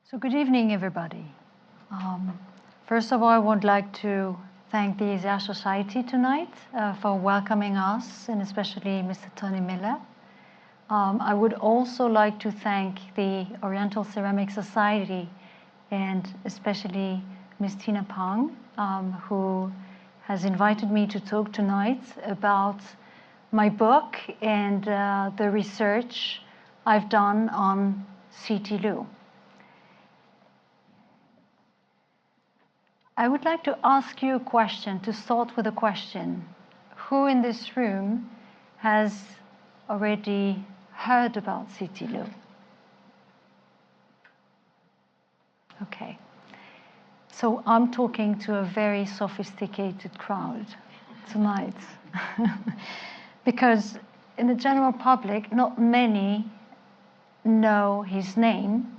So good evening, everybody. First of all, I would like to thank the Asia Society tonight for welcoming us, and especially Mr. Tony Miller. I would also like to thank the Oriental Ceramic Society, and especially Ms. Tina Pang, who has invited me to talk tonight about my book and the research I've done on C.T. Liu. I would like to ask you a question, to start with a question. Who in this room has already heard about C.T. Liu? Okay. So I'm talking to a very sophisticated crowd tonight. Because in the general public, not many know his name,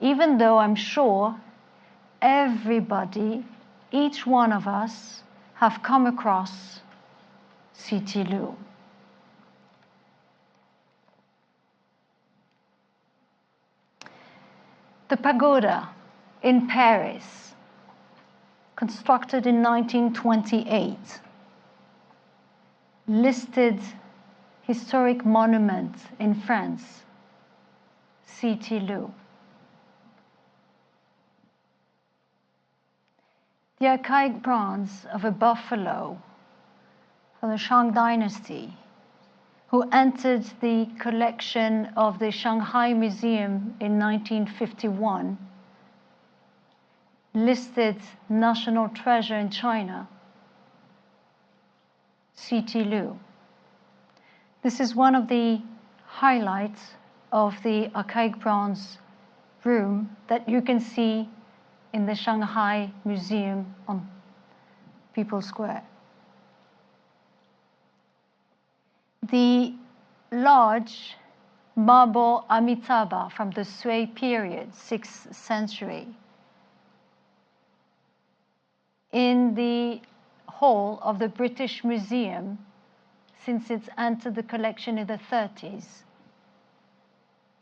even though I'm sure everybody, each one of us, have come across C.T. Liu. The pagoda in Paris, constructed in 1928, listed historic monument in France, C.T. Liu. The archaic bronze of a buffalo from the Shang Dynasty, who entered the collection of the Shanghai Museum in 1951, listed national treasure in China, C.T. Liu. This is one of the highlights of the archaic bronze room that you can see in the Shanghai Museum on People's Square. The large marble Amitabha from the Sui period, 6th century, in the hall of the British Museum since it's entered the collection in the 30s.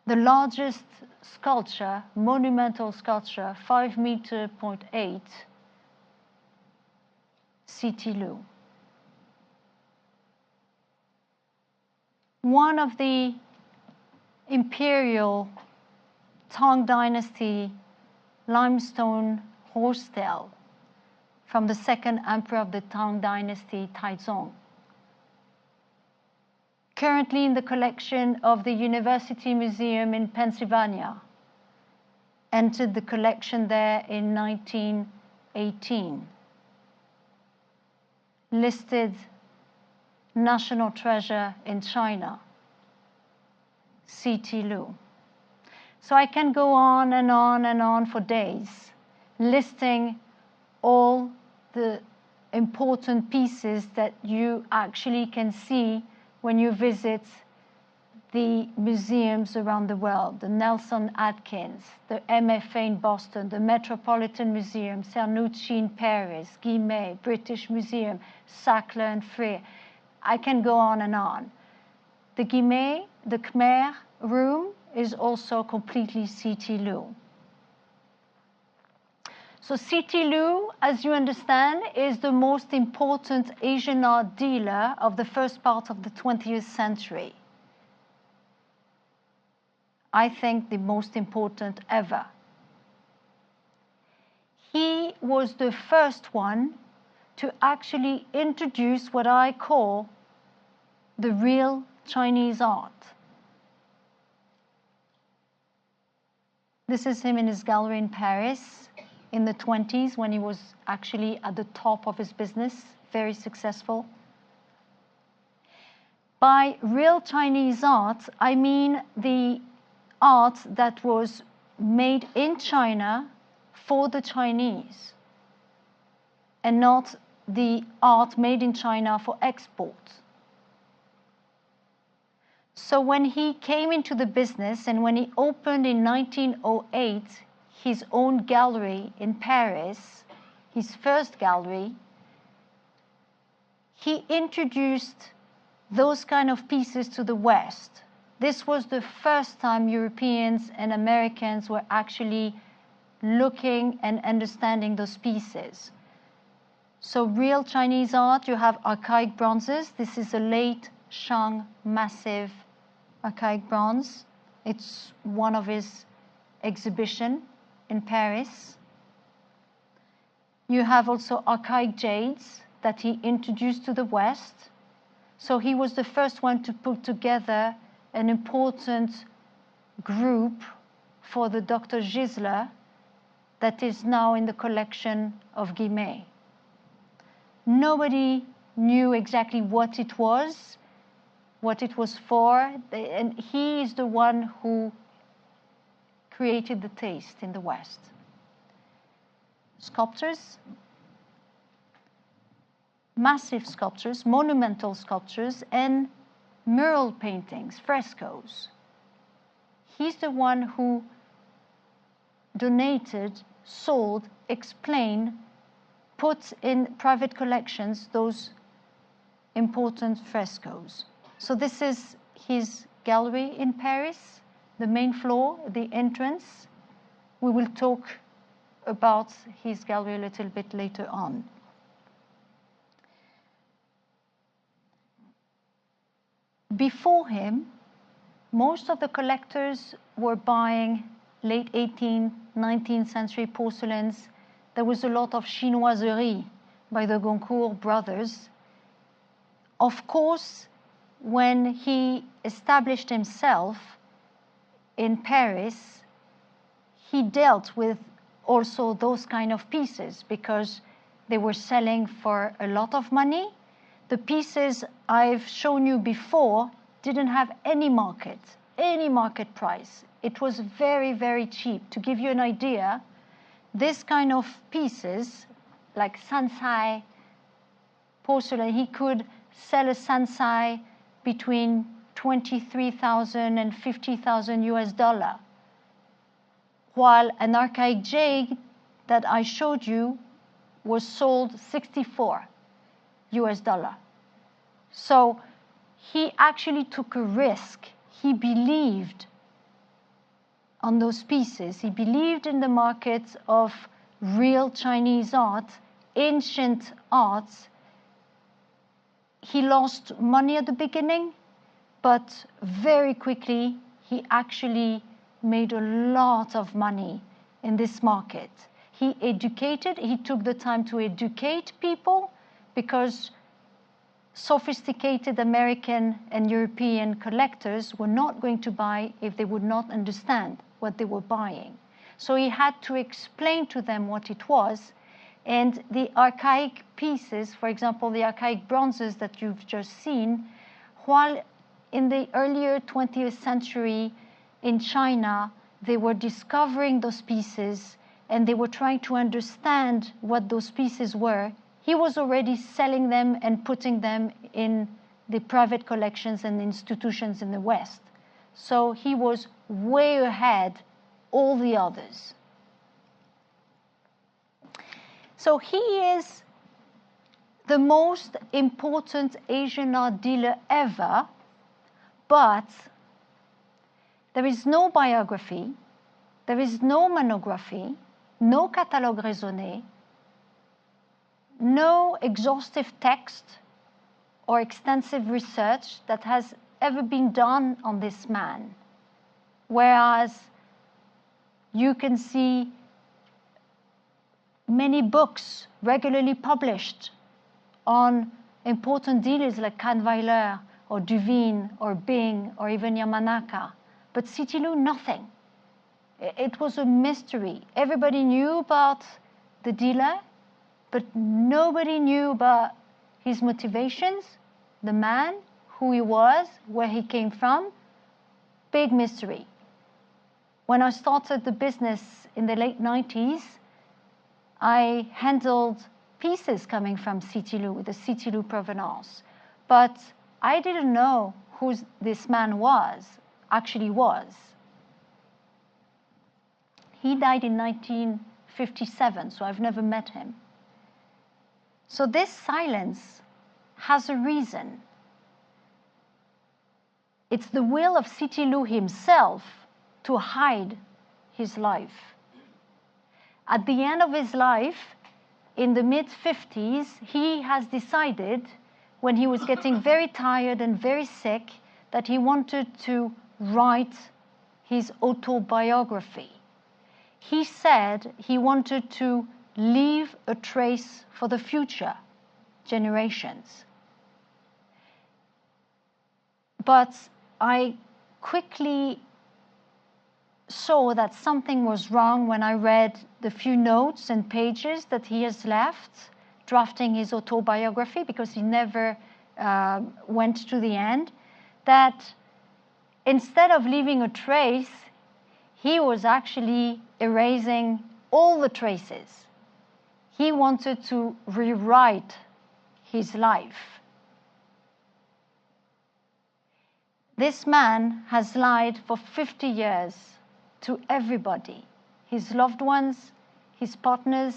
The largest sculpture, monumental sculpture, 5.8 meters, C.T. Liu. One of the imperial Tang Dynasty limestone horsetail from the second emperor of the Tang Dynasty, Taizong. Currently in the collection of the University Museum in Pennsylvania, entered the collection there in 1918. Listed national treasure in China, C.T. Liu. So I can go on and on and on for days, listing all the important pieces that you actually can see when you visit the museums around the world, the Nelson Atkins, the MFA in Boston, the Metropolitan Museum, Cernucci in Paris, Guimet, British Museum, Sackler and Freer. I can go on and on. The Guimet, the Khmer room, is also completely C.T. Liu. So C.T. Liu, as you understand, is the most important Asian art dealer of the first part of the 20th century. I think the most important ever. He was the first one to actually introduce what I call the real Chinese art. This is him in his gallery in Paris in the 20s when he was actually at the top of his business, very successful. By real Chinese art, I mean the art that was made in China for the Chinese, and not the art made in China for export. So when he came into the business and when he opened in 1908 his own gallery in Paris, his first gallery, he introduced those kind of pieces to the West. this was the first time Europeans and Americans were actually looking and understanding those pieces. So real Chinese art, you have archaic bronzes. This is a late Shang massive archaic bronze. It's one of his exhibition in Paris. You have also archaic jades that he introduced to the West. So he was the first one to put together an important group for the Dr. Gisler that is now in the collection of Guimet. Nobody knew exactly what it was for, and he is the one who created the taste in the West. Sculptures, massive sculptures, monumental sculptures, and mural paintings, frescoes. He's the one who donated, sold, explained, put in private collections those important frescoes. So this is his gallery in Paris, the main floor, the entrance. We will talk about his gallery a little bit later on. Before him, most of the collectors were buying late 18th, 19th century porcelains. There was a lot of chinoiserie by the Goncourt brothers. Of course, when he established himself in Paris, he dealt with also those kind of pieces because they were selling for a lot of money. The pieces I've shown you before didn't have any market price. It was very, very cheap. To give you an idea, this kind of pieces, like Sansai porcelain, he could sell a Sansai between 23,000 and 50,000 US dollar. While an archaic jade that I showed you was sold 64 US dollar. So he actually took a risk. He believed on those pieces. He believed in the market of real Chinese art, ancient arts. He lost money at the beginning, but very quickly he actually made a lot of money in this market. He took the time to educate people because sophisticated American and European collectors were not going to buy if they would not understand what they were buying. So he had to explain to them what it was. And the archaic pieces, for example, the archaic bronzes that you've just seen, while in the earlier 20th century in China, they were discovering those pieces and they were trying to understand what those pieces were, he was already selling them and putting them in the private collections and institutions in the West. So he was way ahead all the others. So he is the most important Asian art dealer ever, but there is no biography, there is no monography, no catalogue raisonné, no exhaustive text or extensive research that has ever been done on this man. Whereas you can see many books regularly published on important dealers like Kahnweiler or Duveen or Bing or even Yamanaka. But Citilou, nothing. It was a mystery. Everybody knew about the dealer, but nobody knew about his motivations, the man, who he was, where he came from. Big mystery. When I started the business in the late 90s, I handled pieces coming from Citilou, the Citilou provenance. But I didn't know who this man actually was. He died in 1957, so I've never met him. So this silence has a reason. it's the will of C.T. Lu himself to hide his life. At the end of his life, in the mid-50s, he has decided, when he was getting very tired and very sick, that he wanted to write his autobiography. He said he wanted to leave a trace for the future generations. But I quickly saw that something was wrong when I read the few notes and pages that he has left drafting his autobiography, because he never went to the end, that instead of leaving a trace, he was actually erasing all the traces. He wanted to rewrite his life. This man has lied for 50 years to everybody, his loved ones, his partners,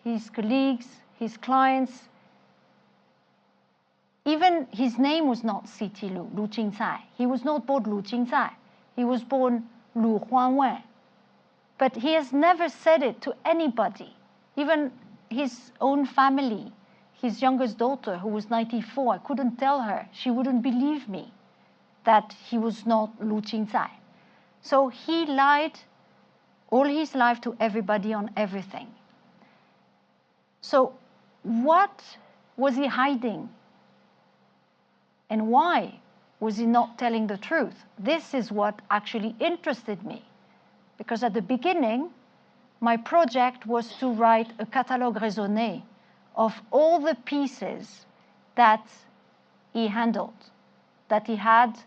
his colleagues, his clients. Even his name was not C.T. Lu, Lu Jingzai. He was not born Lu Jingzai. He was born Lu Huanwen. But he has never said it to anybody, even his own family. His youngest daughter, who was 94, I couldn't tell her. She wouldn't believe me that he was not Lu Jingzai. So he lied all his life to everybody on everything. So what was he hiding? And why was he not telling the truth? This is what actually interested me. Because at the beginning, my project was to write a catalogue raisonné of all the pieces that he handled, that he had,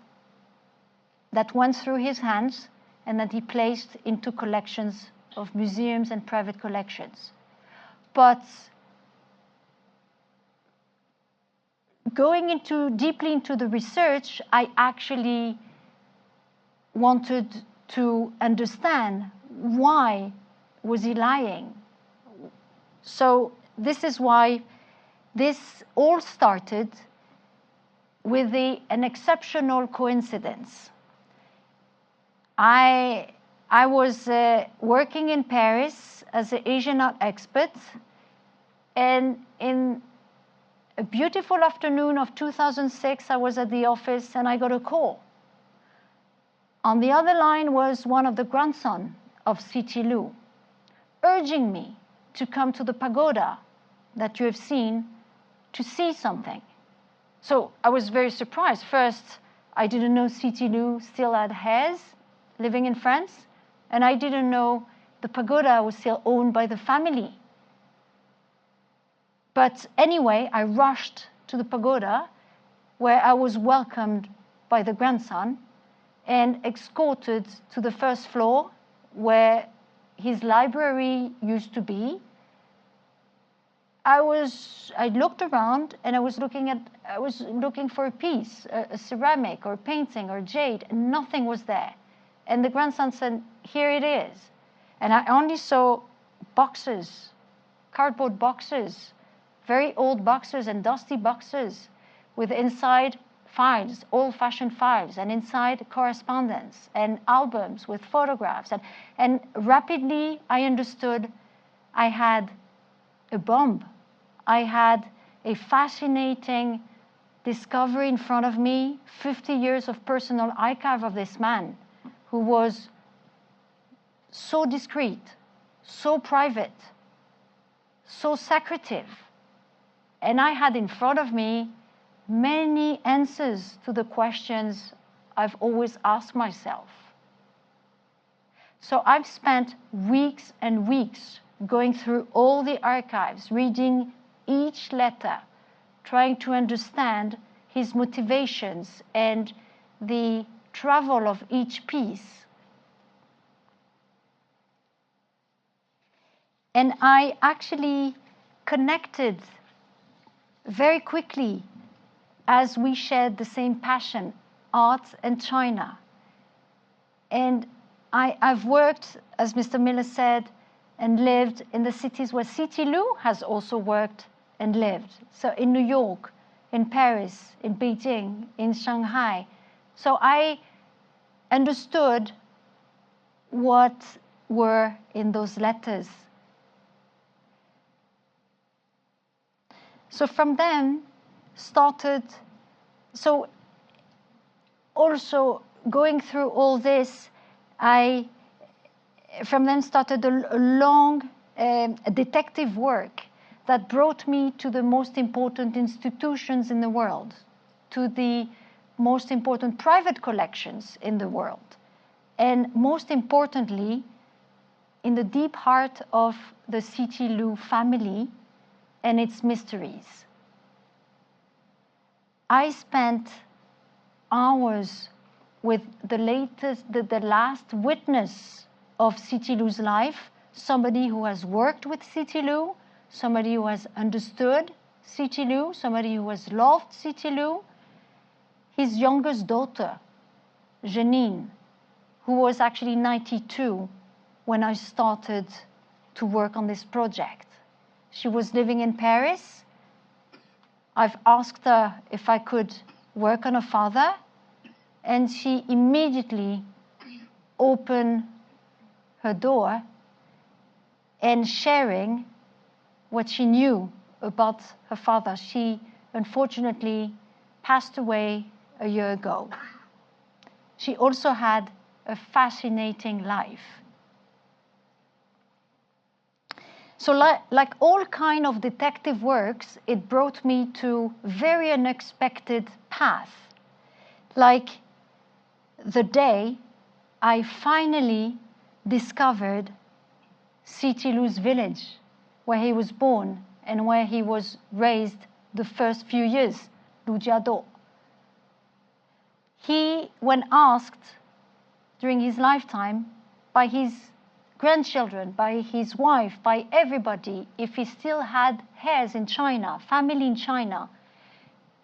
that went through his hands, and that he placed into collections of museums and private collections. But going deeply into the research, I actually wanted to understand why was he lying. So this is why this all started with an exceptional coincidence. I was working in Paris as an Asian art expert, and in a beautiful afternoon of 2006, I was at the office and I got a call. On the other line was one of the grandsons of C.T. Lu, urging me to come to the pagoda that you have seen to see something. So I was very surprised. First, I didn't know C.T. Lu still had heirs living in France, and I didn't know the pagoda was still owned by the family. But anyway, I rushed to the pagoda, where I was welcomed by the grandson and escorted to the first floor, where his library used to be. I looked around and I was looking for a piece, a ceramic or a painting or jade, and nothing was there. And the grandson said, "Here it is." And I only saw boxes, cardboard boxes, very old boxes and dusty boxes with inside files, old-fashioned files, and inside correspondence and albums with photographs. And rapidly I understood I had a bomb. I had a fascinating discovery in front of me, 50 years of personal archive of this man who was so discreet, so private, so secretive. And I had in front of me many answers to the questions I've always asked myself. So I've spent weeks and weeks going through all the archives, reading each letter, trying to understand his motivations and the travel of each piece. And I actually connected very quickly, as we shared the same passion, art and China. And I've worked, as Mr. Miller said, and lived in the cities where C.T. Lu has also worked and lived. So in New York, in Paris, in Beijing, in Shanghai, So I understood what were in those letters. So from them started, so also going through all this, from them started a long detective work that brought me to the most important institutions in the world, to the most important private collections in the world, and most importantly, in the deep heart of the C.T. Lu family and its mysteries. I spent hours with the last witness of C.T. Lu's life, somebody who has worked with C.T. Lu, somebody who has understood C.T. Lu, somebody who has loved C.T. Lu, his youngest daughter, Janine, who was actually 92 when I started to work on this project. She was living in Paris. I've asked her if I could work on her father, and she immediately opened her door and sharing what she knew about her father. She unfortunately passed away a year ago. She also had a fascinating life. So like all kind of detective works, it brought me to very unexpected paths. Like the day I finally discovered C.T. Lu's village, where he was born and where he was raised the first few years, Lujiado. He, when asked during his lifetime by his grandchildren, by his wife, by everybody, if he still had heirs in China, family in China,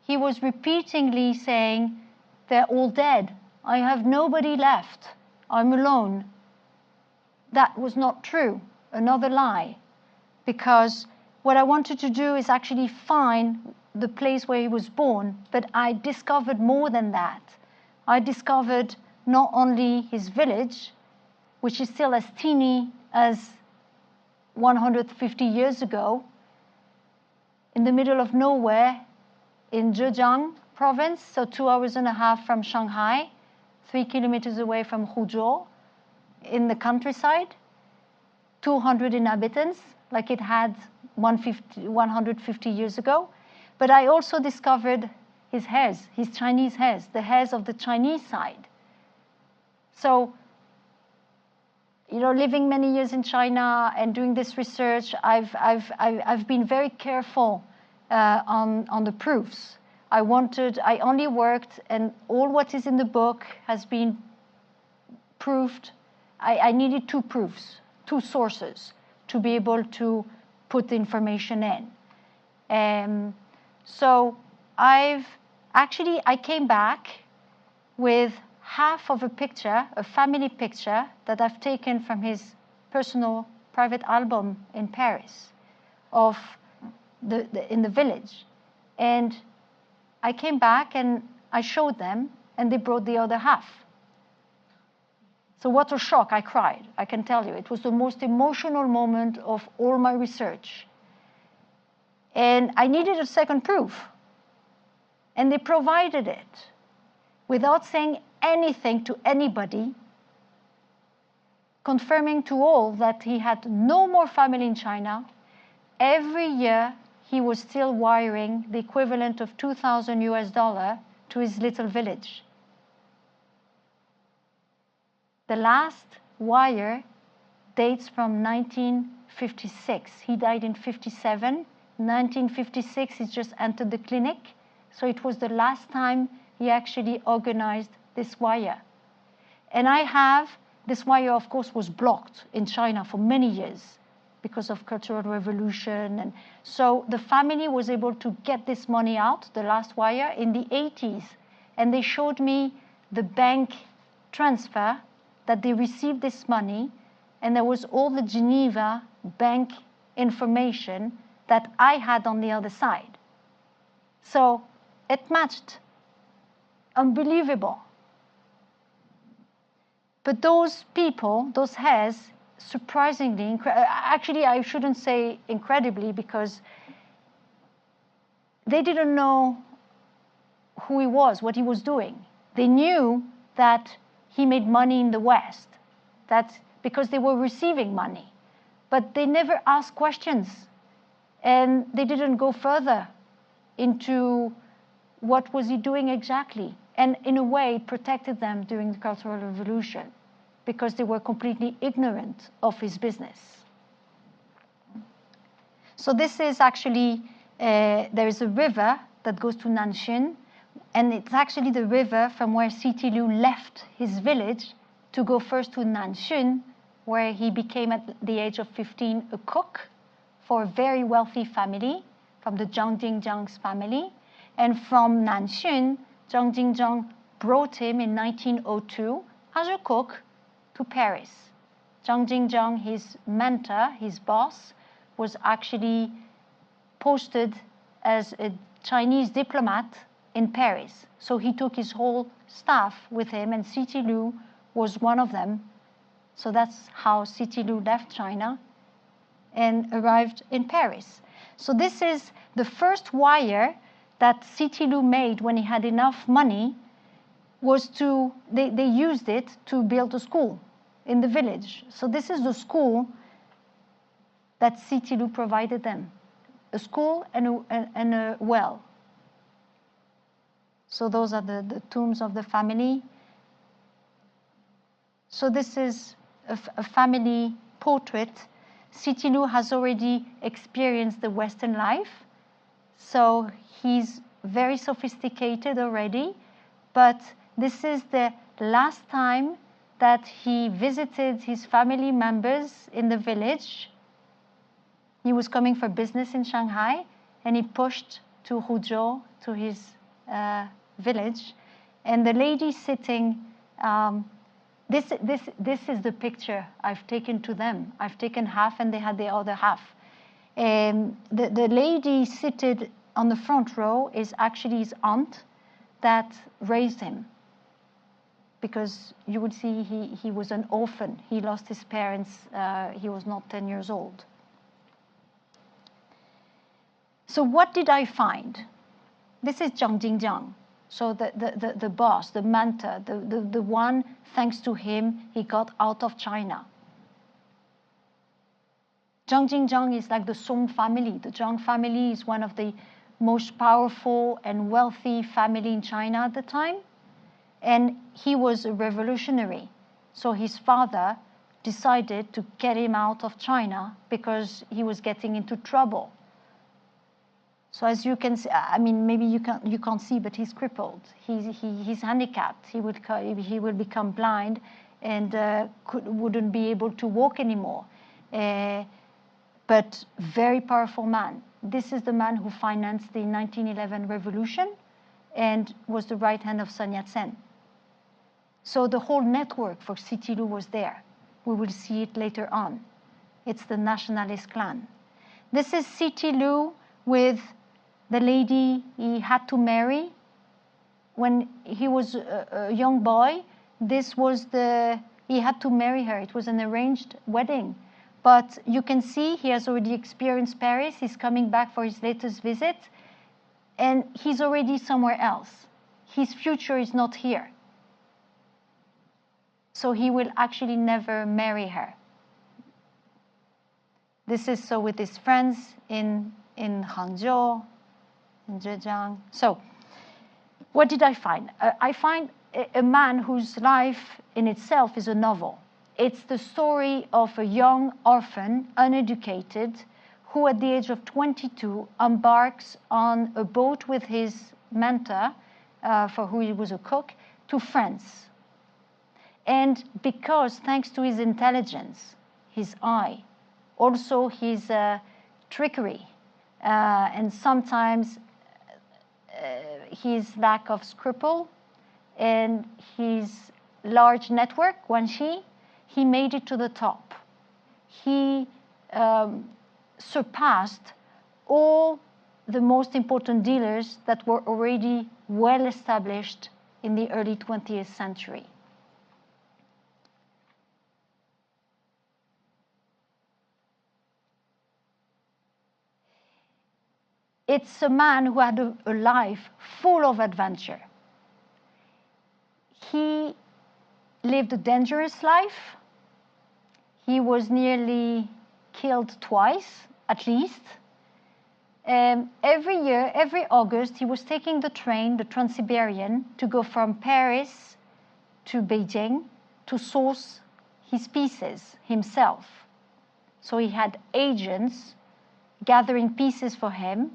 he was repeatedly saying, "They're all dead. I have nobody left. I'm alone." That was not true, another lie, because what I wanted to do is actually find the place where he was born, but I discovered more than that. I discovered not only his village, which is still as teeny as 150 years ago, in the middle of nowhere in Zhejiang province, so 2.5 hours from Shanghai, 3 kilometers away from Huzhou, in the countryside, 200 inhabitants, like it had 150 years ago. But I also discovered his heirs, his Chinese heirs, the heirs of the Chinese side. So, living many years in China and doing this research, I've been very careful on the proofs. I only worked, and all what is in the book has been proved. I needed 2 proofs, 2 sources to be able to put the information in. So I came back with half of a picture, a family picture that I've taken from his personal private album in Paris of in the village. And I came back and I showed them, and they brought the other half. So what a shock, I cried, I can tell you. It was the most emotional moment of all my research. And I needed a second proof. And they provided it without saying anything to anybody, confirming to all that he had no more family in China. Every year, he was still wiring the equivalent of $2,000 to his little village. The last wire dates from 1956. He died in 57. 1956, he just entered the clinic. So it was the last time he actually organized this wire. And this wire, of course, was blocked in China for many years because of Cultural Revolution. And so the family was able to get this money out, the last wire, in the 80s. And they showed me the bank transfer that they received this money, and there was all the Geneva bank information that I had on the other side. So it matched. Unbelievable. But those people, those heirs, surprisingly, actually I shouldn't say incredibly, because they didn't know who he was, what he was doing. They knew that he made money in the West, that because they were receiving money, but they never asked questions, and they didn't go further into what was he doing exactly. And in a way, it protected them during the Cultural Revolution, because they were completely ignorant of his business. So this is actually, there is a river that goes to Nanshin, and it's actually the river from where Cixi Lu left his village to go first to Nanshin, where he became at the age of 15 a cook for a very wealthy family, from the Zhang Jingjiang's family. And from Nanshin, Zhang Jingjiang brought him in 1902 as a cook to Paris. Zhang Jingjiang, his mentor, his boss, was actually posted as a Chinese diplomat in Paris. So he took his whole staff with him, and Cixi Lu was one of them. So that's how Cixi Lu left China and arrived in Paris. So this is the first wire that Cixi Lu made when he had enough money. Was to, they used it to build a school in the village. So this is the school that Cixi Lu provided them, a school and a well. So those are the tombs of the family. So this is a family portrait. Cixi Lu has already experienced the Western life, so he's very sophisticated already, but this is the last time that he visited his family members in the village. He was coming for business in Shanghai, and he pushed to Huzhou, to his village. And the lady sitting, this is the picture I've taken to them. I've taken half, and they had the other half. The lady seated on the front row is actually his aunt that raised him. Because you would see he was an orphan. He lost his parents, he was not 10 years old. So what did I find? This is Zhang Jingjiang. So the boss, the mentor, the one, thanks to him, he got out of China. Zhang Jingjiang is like the Song family. The Zhang family is one of the most powerful and wealthy family in China at the time. And he was a revolutionary. So his father decided to get him out of China because he was getting into trouble. So as you can see, I mean, maybe you can't see, but he's crippled. He's handicapped. He will become blind and wouldn't be able to walk anymore. But very powerful man. This is the man who financed the 1911 revolution and was the right hand of Sun Yat-sen. So the whole network for Cixi Lu was there. We will see it later on. It's the nationalist clan. This is Cixi Lu with the lady he had to marry when he was a young boy. He had to marry her. It was an arranged wedding. But you can see he has already experienced Paris. He's coming back for his latest visit. And he's already somewhere else. His future is not here. So he will actually never marry her. This is so with his friends in Hangzhou, in Zhejiang. So what did I find? I find a man whose life in itself is a novel. It's the story of a young orphan, uneducated, who at the age of 22 embarks on a boat with his mentor, for who he was a cook, to France. And because, thanks to his intelligence, his eye, also his trickery, and sometimes his lack of scruple, and his large network, Guanxi, he made it to the top. He surpassed all the most important dealers that were already well established in the early 20th century. it's a man who had a life full of adventure. He lived a dangerous life. He was nearly killed twice, at least. Every year, every August, he was taking the train, the Trans-Siberian, to go from Paris to Beijing to source his pieces himself. So he had agents gathering pieces for him,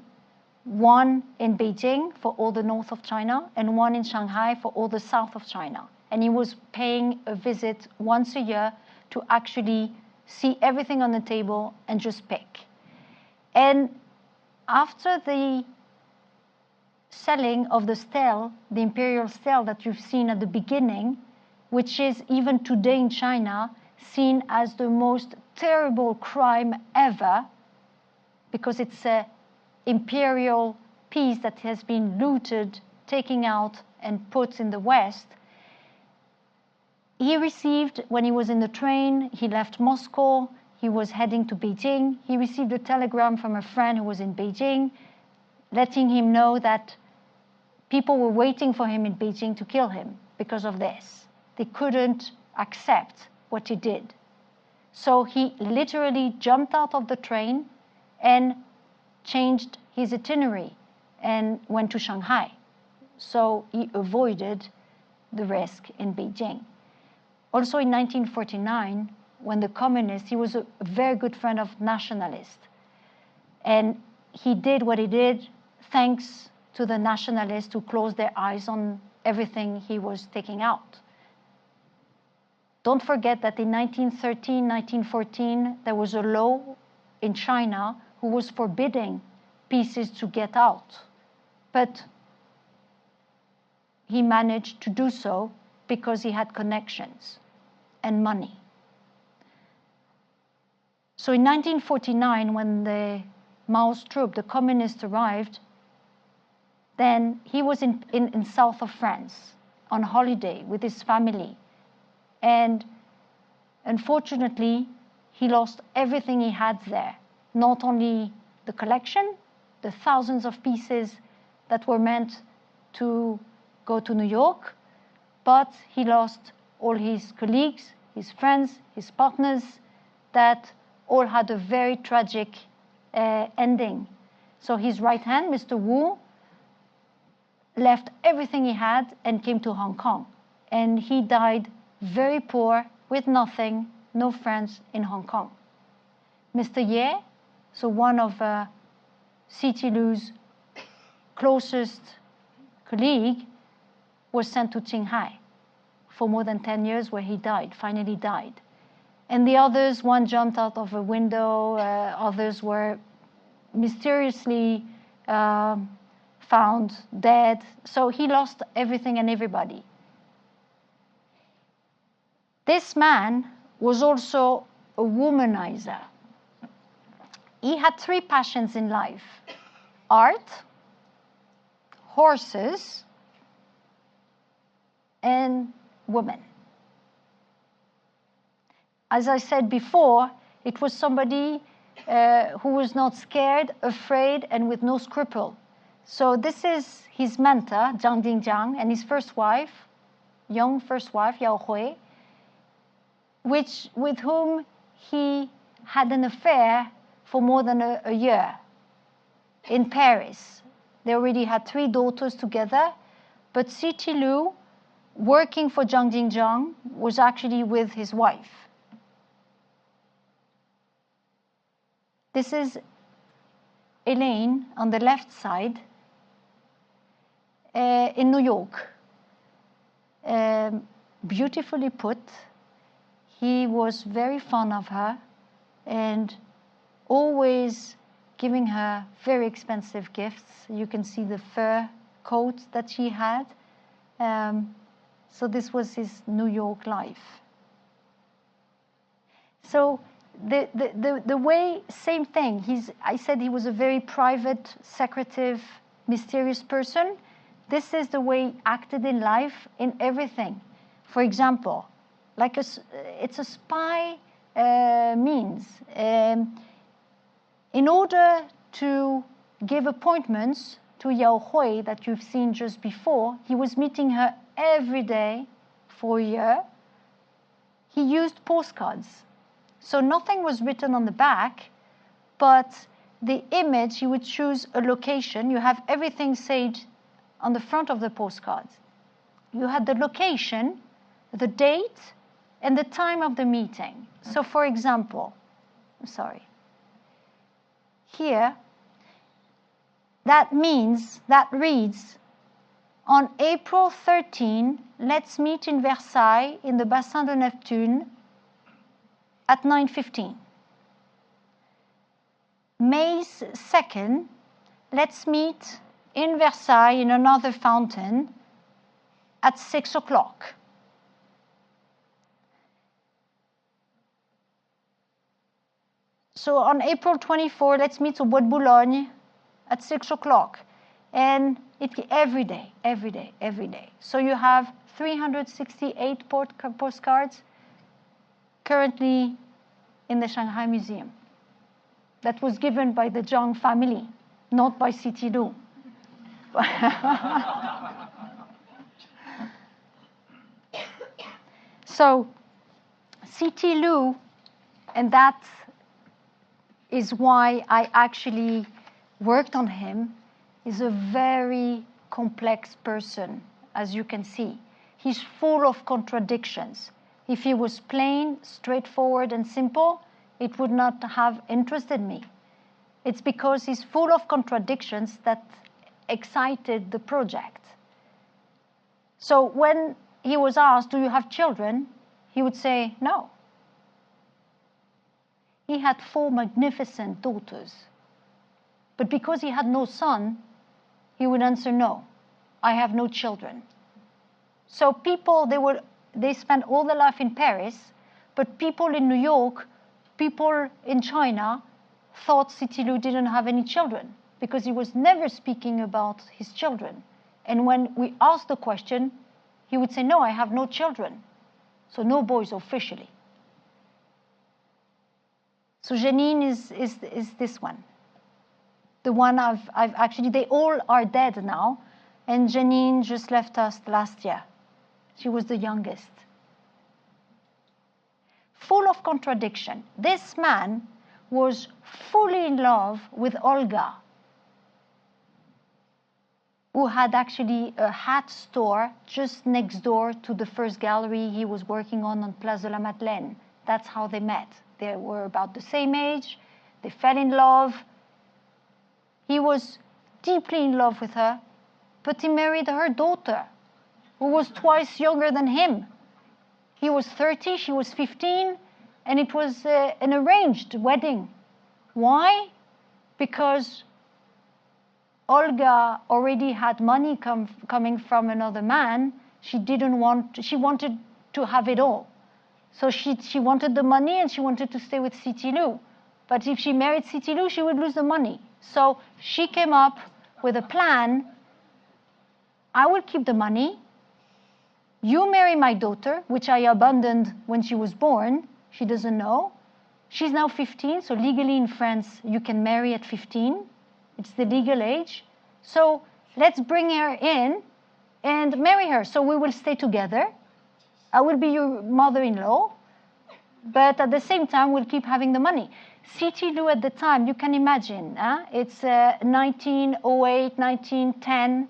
one in Beijing for all the north of China and one in Shanghai for all the south of China. And he was paying a visit once a year to actually see everything on the table and just pick. And after the selling of the stele, the imperial stele that you've seen at the beginning, which is even today in China seen as the most terrible crime ever, because it's an imperial piece that has been looted, taken out, and put in the West. He received, when he was in the train, he left Moscow, he was heading to Beijing. He received a telegram from a friend who was in Beijing, letting him know that people were waiting for him in Beijing to kill him because of this. They couldn't accept what he did. So he literally jumped out of the train and changed his itinerary and went to Shanghai. So he avoided the risk in Beijing. Also in 1949, when the communists, he was a very good friend of nationalists. And he did what he did thanks to the nationalists who closed their eyes on everything he was taking out. Don't forget that in 1913, 1914, there was a law in China who was forbidding pieces to get out. But he managed to do so because he had connections and money. So in 1949, when the Mao's troop, the communists, arrived, then he was in south of France on holiday with his family. And unfortunately, he lost everything he had there. Not only the collection, the thousands of pieces that were meant to go to New York, but he lost all his colleagues, his friends, his partners, that all had a very tragic ending. So his right hand, Mr. Wu, left everything he had and came to Hong Kong. And he died very poor, with nothing, no friends in Hong Kong. Mr. Ye, so one of C.T. Lu's closest colleague, was sent to Qinghai for more than 10 years, where he died, finally died. And the others, one jumped out of a window, others were mysteriously found dead. So he lost everything and everybody. This man was also a womanizer. He had three passions in life: art, horses, and women. As I said before, it was somebody who was not scared, afraid, and with no scruple. So this is his mentor, Zhang Jingjiang, and his first wife, young first wife, Yao Hui, with whom he had an affair for more than a year in Paris. They already had 3 daughters together, but C.T. Lu, working for Zhang Jingjiang, was actually with his wife. This is Elaine on the left side in New York. Beautifully put. He was very fond of her and always giving her very expensive gifts. You can see the fur coat that she had. So this was his New York life. So the way, same thing. I said he was a very private, secretive, mysterious person. This is the way he acted in life, in everything. For example, like it's a spy means. In order to gave appointments to Yao Hui that you've seen just before. He was meeting her every day for a year. He used postcards. So nothing was written on the back, but the image, you would choose a location. You have everything said on the front of the postcards. You had the location, the date, and the time of the meeting. So for example, here, that reads, on April 13, let's meet in Versailles in the Bassin de Neptune at 9:15. May 2nd, let's meet in Versailles in another fountain at 6 o'clock. So on April 24, let's meet at Bois de Boulogne at 6 o'clock. And every day. So you have 368 postcards currently in the Shanghai Museum. That was given by the Zhang family, not by C.T. Lu. So C.T. Lu, and that is why I actually worked on him, is a very complex person, as you can see. He's full of contradictions. If he was plain, straightforward, and simple, it would not have interested me. It's because he's full of contradictions that excited the project. So when he was asked, do you have children? He would say, no. He had 4 magnificent daughters. But because he had no son, he would answer, no, I have no children. So people, they spent all their life in Paris, but people in New York, people in China, thought C.T. Lu didn't have any children because he was never speaking about his children. And when we asked the question, he would say, no, I have no children. So no boys officially. So Janine is this one. The one I've actually, they all are dead now. And Janine just left us last year. She was the youngest. Full of contradiction. This man was fully in love with Olga, who had actually a hat store just next door to the first gallery he was working on Place de la Madeleine. That's how they met. They were about the same age. They fell in love. He was deeply in love with her, but he married her daughter, who was twice younger than him. He was 30, she was 15, and it was an arranged wedding. Why? Because Olga already had money coming from another man. She wanted to have it all. So she wanted the money and she wanted to stay with C.T. Lu. But if she married C.T. Lu, she would lose the money. So she came up with a plan. I will keep the money. You marry my daughter, which I abandoned when she was born. She doesn't know. She's now 15, so legally in France, you can marry at 15. It's the legal age. So let's bring her in and marry her. So we will stay together. I will be your mother-in-law. But at the same time, we'll keep having the money. C.T. Lu at the time, you can imagine, it's 1908, 1910.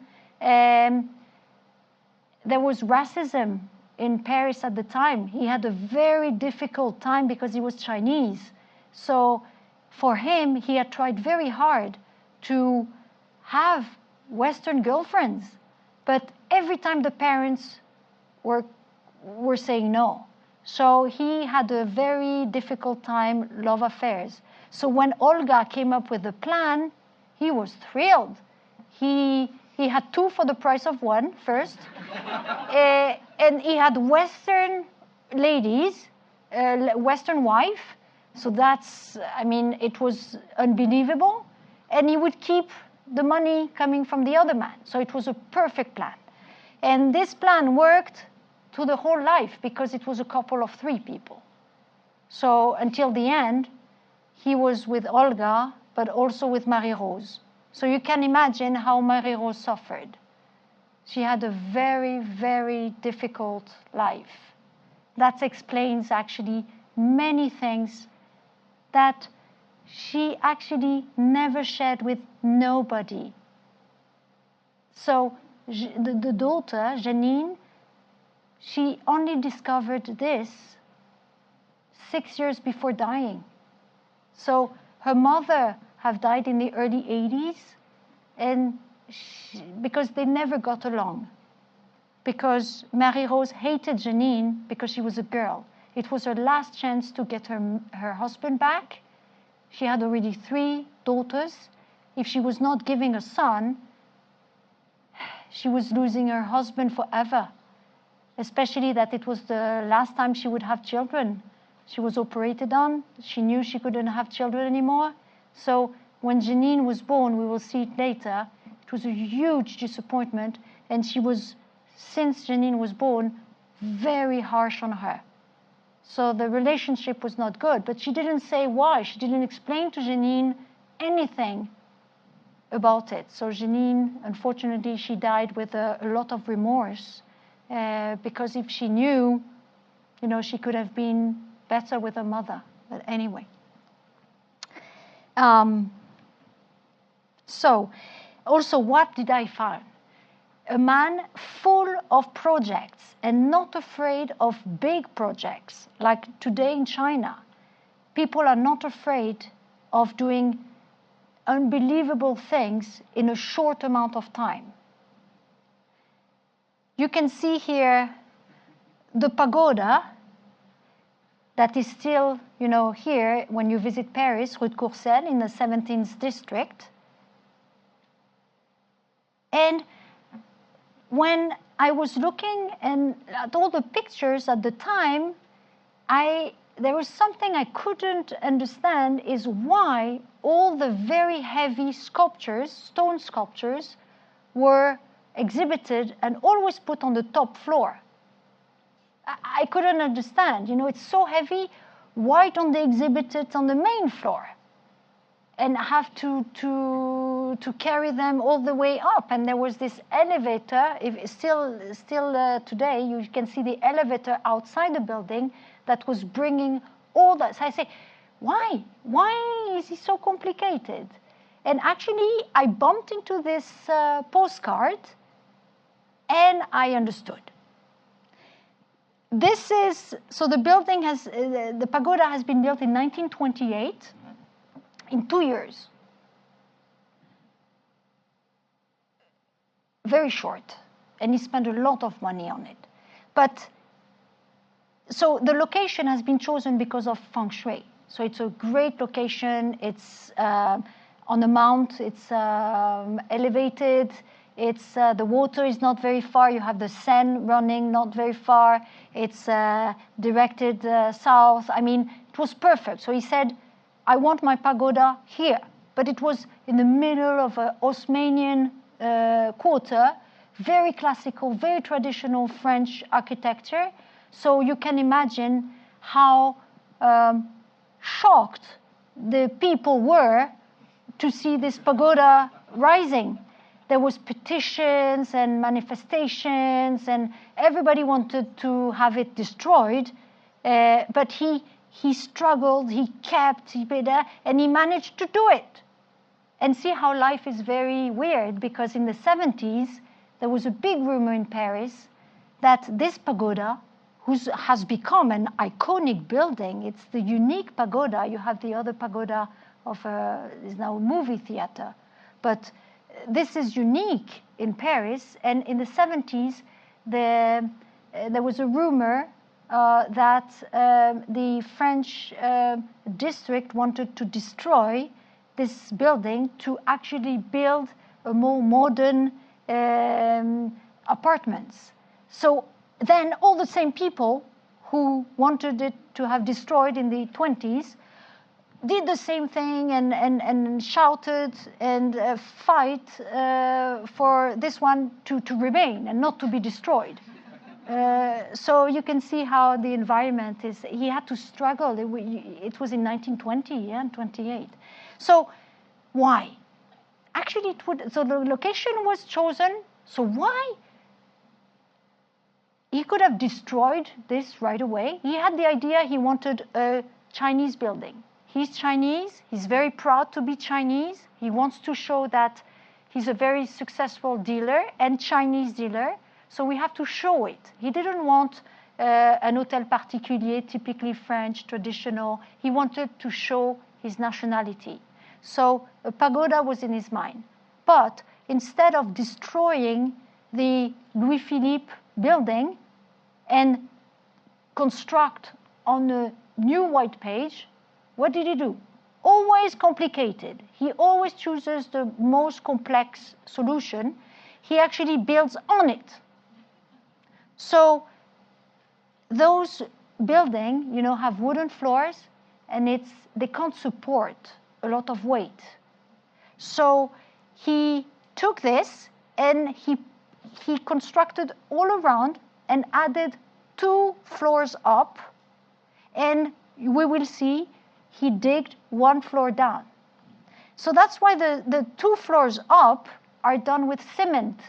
There was racism in Paris at the time. He had a very difficult time because he was Chinese. So for him, he had tried very hard to have Western girlfriends. But every time the parents were saying no. So he had a very difficult time, love affairs. So when Olga came up with the plan, he was thrilled. He had 2 for the price of 1 first. And he had Western ladies, Western wife. So that's, it was unbelievable. And he would keep the money coming from the other man. So it was a perfect plan. And this plan worked to the whole life because it was a couple of 3 people. So until the end, he was with Olga, but also with Marie-Rose. So you can imagine how Marie-Rose suffered. She had a very, very difficult life. That explains actually many things that she actually never shared with nobody. So the daughter, Janine, she only discovered this 6 years before dying. So her mother have died in the early 80s, and because they never got along. Because Marie-Rose hated Janine because she was a girl. It was her last chance to get her husband back. She had already 3 daughters. If she was not giving a son, she was losing her husband forever. Especially that it was the last time she would have children. She was operated on. She knew she couldn't have children anymore. So when Janine was born, we will see it later, it was a huge disappointment. And she was, since Janine was born, very harsh on her. So the relationship was not good, but she didn't say why. She didn't explain to Janine anything about it. So Janine, unfortunately, she died with a lot of remorse, because if she knew, she could have been better with her mother. But anyway. So also, what did I find? A man full of projects and not afraid of big projects. Like today in China, people are not afraid of doing unbelievable things in a short amount of time. You can see here the pagoda that is still, here when you visit Paris, Rue de Courcelles in the 17th district. And when I was looking at all the pictures at the time, there was something I couldn't understand, is why all the very heavy sculptures, stone sculptures, were exhibited and always put on the top floor. I couldn't understand. It's so heavy. Why don't they exhibit it on the main floor and have to carry them all the way up? And there was this elevator. Still today, you can see the elevator outside the building that was bringing all that. So I say, why? Why is it so complicated? And actually, I bumped into this postcard, and I understood. So the building the pagoda has been built in 1928, in 2 years. Very short, and he spent a lot of money on it. But, so the location has been chosen because of feng shui. So it's a great location, it's on a mount, it's elevated, the water is not very far. You have the Seine running not very far. It's directed south. I mean, it was perfect. So he said, I want my pagoda here. But it was in the middle of an Haussmannian quarter, very classical, very traditional French architecture. So you can imagine how shocked the people were to see this pagoda rising. There was petitions and manifestations, and everybody wanted to have it destroyed. But he struggled, he kept, and he managed to do it. And see how life is very weird, because in the 70s, there was a big rumor in Paris that this pagoda, has become an iconic building. It's the unique pagoda. You have the other pagoda is now a movie theater. But this is unique in Paris, and in the 70s, there was a rumor that the French district wanted to destroy this building to actually build a more modern apartments. So then all the same people who wanted it to have destroyed in the 20s did the same thing and shouted and fight for this one to remain and not to be destroyed. So you can see how the environment is. He had to struggle. It was in 1920, and 28. So why? actually, so the location was chosen. So why? He could have destroyed this right away. He had the idea he wanted a Chinese building. He's Chinese. He's very proud to be Chinese. He wants to show that he's a very successful dealer and Chinese dealer. So we have to show it. He didn't want an hôtel particulier, typically French, traditional. He wanted to show his nationality. So a pagoda was in his mind. But instead of destroying the Louis-Philippe building and construct on a new white page, what did he do? Always complicated. He always chooses the most complex solution. He actually builds on it. So those buildings, have wooden floors, and they can't support a lot of weight. So he took this and he constructed all around and added 2 floors up, and we will see he digged 1 floor down. So that's why the 2 floors up are done with cement.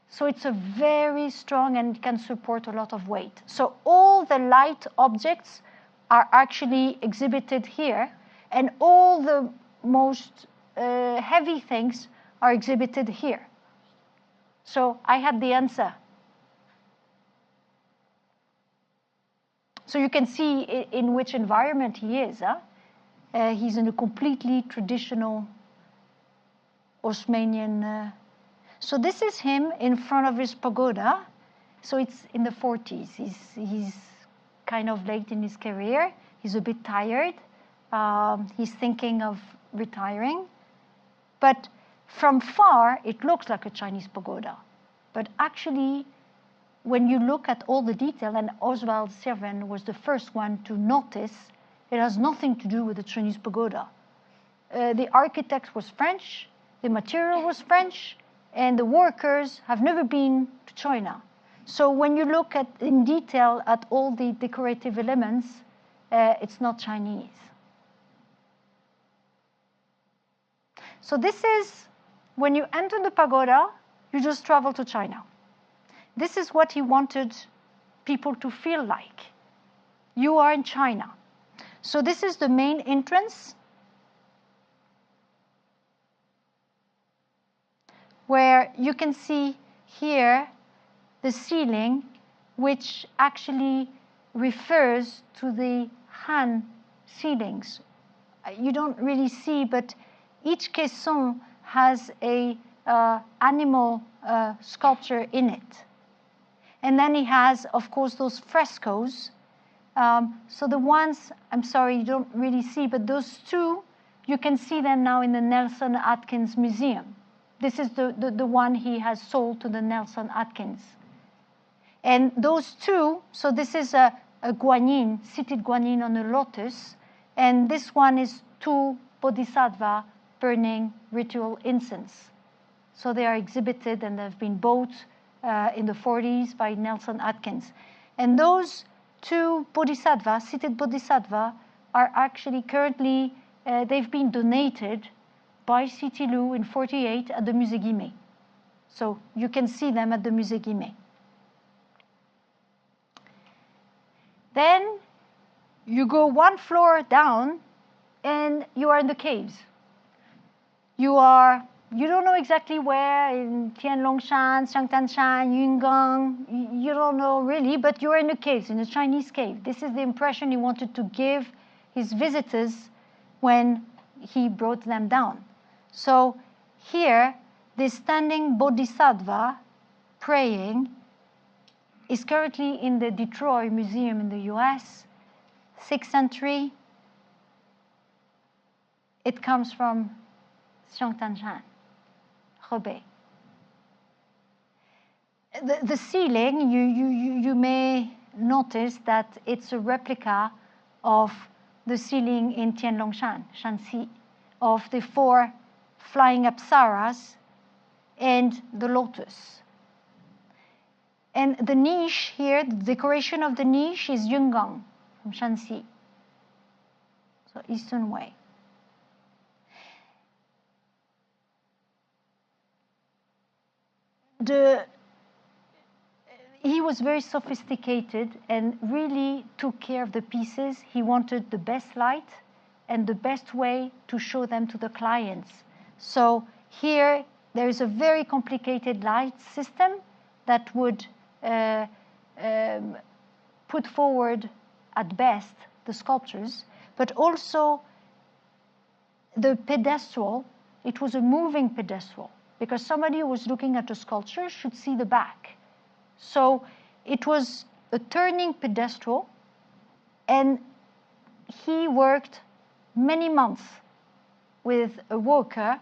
So it's a very strong and can support a lot of weight. So all the light objects are actually exhibited here, and all the most heavy things are exhibited here. So I had the answer. So you can see in which environment he is. He's in a completely traditional Osmanian. So this is him in front of his pagoda. So it's in the 40s. He's kind of late in his career. He's a bit tired. He's thinking of retiring. But from far, it looks like a Chinese pagoda. But actually, when you look at all the detail, and Oswald Sirven was the first one to notice, it has nothing to do with the Chinese pagoda. The architect was French, the material was French, and the workers have never been to China. So when you look at in detail at all the decorative elements, it's not Chinese. So this is, when you enter the pagoda, you just travel to China. This is what he wanted people to feel like. You are in China. So this is the main entrance, where you can see here the ceiling, which actually refers to the Han ceilings. You don't really see, but each caisson has a animal sculpture in it. And then he has, of course, those frescoes. So the ones, I'm sorry, you don't really see, but those 2, you can see them now in the Nelson Atkins Museum. This is the one he has sold to the Nelson Atkins. And those 2, so this is a guanyin, seated guanyin on a lotus, and this one is 2 bodhisattvas burning ritual incense. So they are exhibited and they've been bought in the 40s by Nelson Atkins. And those 2 bodhisattvas, seated bodhisattvas, are actually currently, they've been donated by C.T. Lu in 48 at the Musée Guimet. So you can see them at the Musée Guimet. Then you go 1 floor down and you are in the caves. You don't know exactly where, in Tianlongshan, Shangtanshan, Yungang, you don't know really, but you're in a cave, in a Chinese cave. This is the impression he wanted to give his visitors when he brought them down. So here, this standing bodhisattva praying is currently in the Detroit Museum in the US, 6th century. It comes from Shangtanshan. The ceiling, you may notice that it's a replica of the ceiling in Tianlongshan, Shanxi, of the 4 flying apsaras and the lotus. And the niche here, the decoration of the niche is Yungang from Shanxi, so Eastern Way. he was very sophisticated and really took care of the pieces. He wanted the best light and the best way to show them to the clients. So here there is a very complicated light system that would put forward at best the sculptures, but also the pedestal. It was a moving pedestal because somebody who was looking at a sculpture should see the back. So it was a turning pedestal, and he worked many months with a worker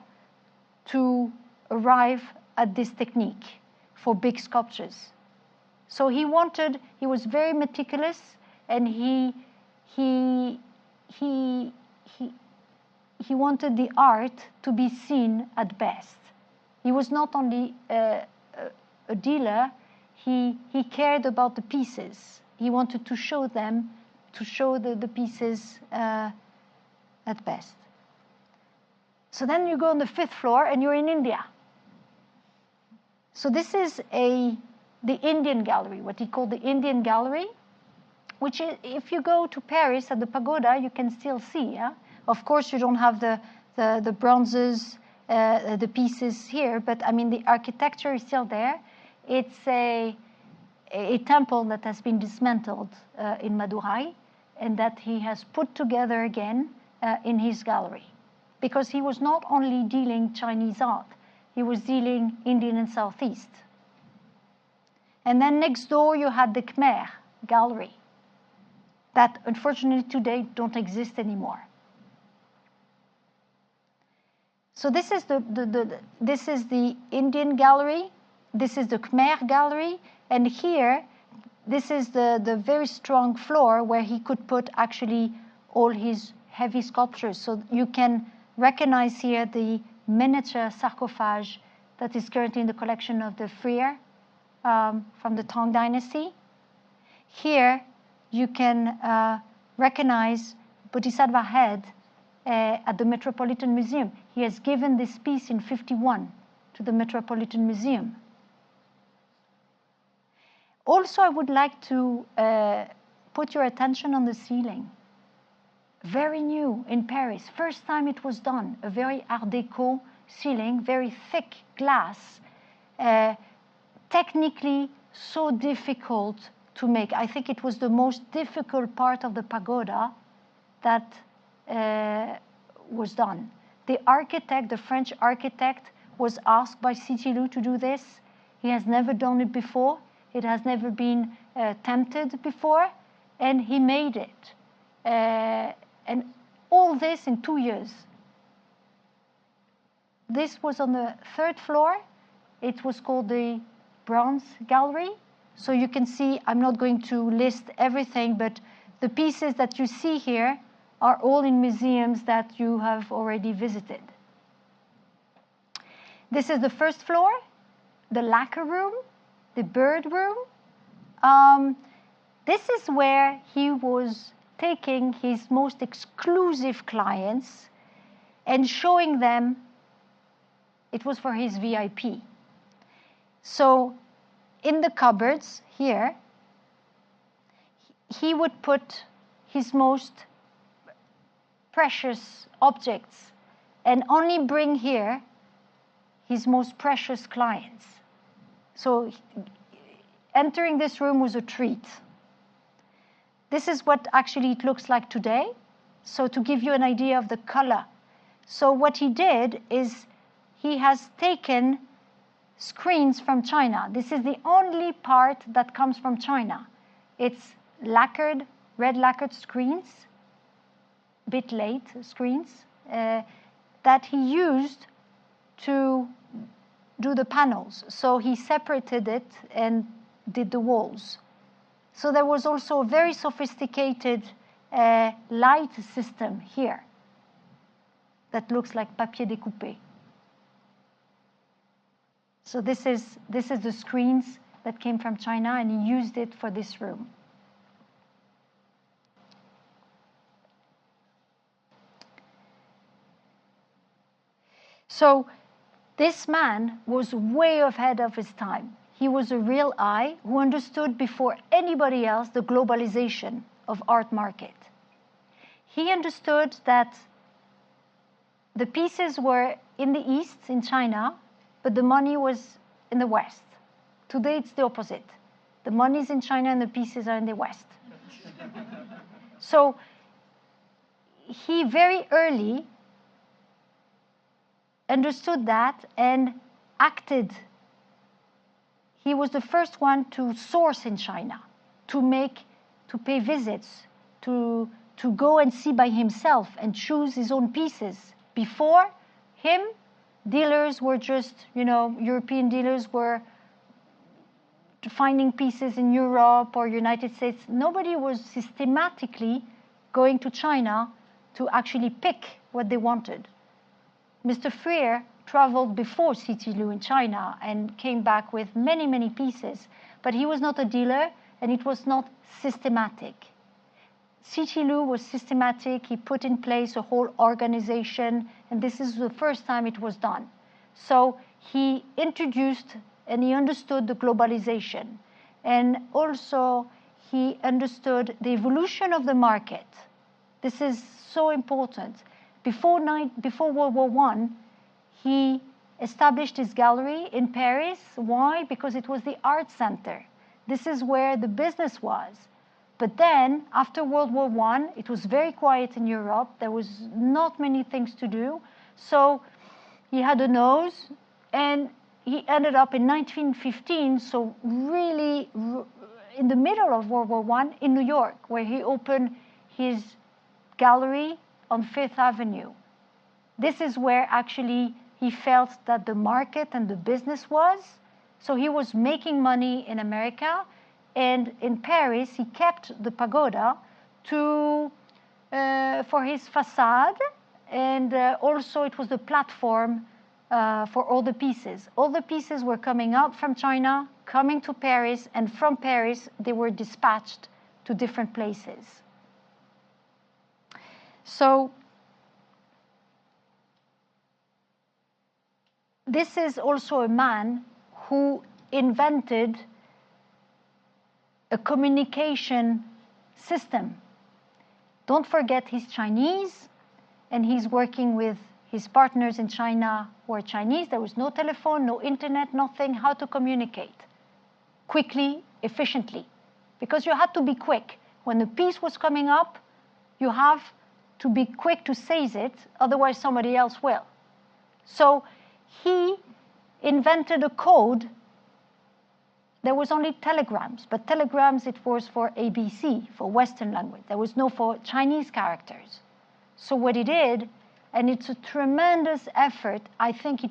to arrive at this technique for big sculptures. So he was very meticulous, and he wanted the art to be seen at best. He was not only a dealer, he cared about the pieces. He wanted to show them, to show the pieces at best. So then you go on the 5th floor and you're in India. So this is the Indian gallery, what he called the Indian gallery, which is, if you go to Paris at the pagoda, you can still see. Yeah? Of course, you don't have the bronzes, the pieces here, but I mean, the architecture is still there. It's a temple that has been dismantled in Madurai, and that he has put together again in his gallery. Because he was not only dealing Chinese art, he was dealing Indian and Southeast. And then next door you had the Khmer gallery that unfortunately today don't exist anymore. So this is the Indian gallery, this is the Khmer gallery, and here this is the very strong floor where he could put actually all his heavy sculptures. So you can recognize here the miniature sarcophage that is currently in the collection of the Freer from the Tang Dynasty. Here you can recognize Bodhisattva head at the Metropolitan Museum. He has given this piece in 1951 to the Metropolitan Museum. Also, I would like to put your attention on the ceiling. Very new in Paris. First time it was done. A very Art Deco ceiling, very thick glass. Technically so difficult to make. I think it was the most difficult part of the pagoda that was done. The architect, the French architect, was asked by Citilou to do this. He has never done it before. It has never been attempted before, and he made it. And all this in 2 years. This was on the 3rd floor. It was called the Bronze Gallery. So you can see, I'm not going to list everything, but the pieces that you see here are all in museums that you have already visited. This is the 1st floor, the lacquer room, the bird room. This is where he was taking his most exclusive clients and showing them. It was for his VIP. So in the cupboards here, he would put his most precious objects and only bring here his most precious clients. So entering this room was a treat. This is what actually it looks like today. So to give you an idea of the color. So what he did is he has taken screens from China. This is the only part that comes from China. It's lacquered, red lacquered screens, bit late screens, that he used to do the panels. So he separated it and did the walls. So there was also a very sophisticated light system here that looks like papier découpé. So this is the screens that came from China, and he used it for this room. So This man was way ahead of his time. He was a real eye who understood before anybody else the globalization of art market. He understood that the pieces were in the East, in China, but the money was in the West. Today it's the opposite. The money is in China and the pieces are in the West. So he very early understood that and acted. He was the first one to source in China, to pay visits, to go and see by himself and choose his own pieces. Before him, dealers were just, European dealers were finding pieces in Europe or United States. Nobody was systematically going to China to actually pick what they wanted. Mr. Freer traveled before C.T. Liu in China and came back with many, many pieces, but he was not a dealer and it was not systematic. C.T. Liu was systematic. He put in place a whole organization, and this is the first time it was done. So he introduced and he understood the globalization. And also he understood the evolution of the market. This is so important. Before World War I, he established his gallery in Paris. Why? Because it was the art center. This is where the business was. But then, after World War I, it was very quiet in Europe. There was not many things to do. So he had a nose, and he ended up in 1915, so really in the middle of World War I, in New York, where he opened his gallery on Fifth Avenue. This is where actually he felt that the market and the business was. So he was making money in America. And in Paris, he kept the pagoda for his facade. And also it was the platform for all the pieces. All the pieces were coming out from China, coming to Paris, and from Paris, they were dispatched to different places. So this is also a man who invented a communication system. Don't forget he's Chinese, and he's working with his partners in China who are Chinese. There was no telephone, no internet, nothing. How to communicate? Quickly, efficiently. Because you had to be quick. When the piece was coming up, you have to be quick to seize it, otherwise somebody else will. So he invented a code. There was only telegrams, but telegrams, it was for ABC, for Western language. There was no for Chinese characters. So what he did, and it's a tremendous effort, I think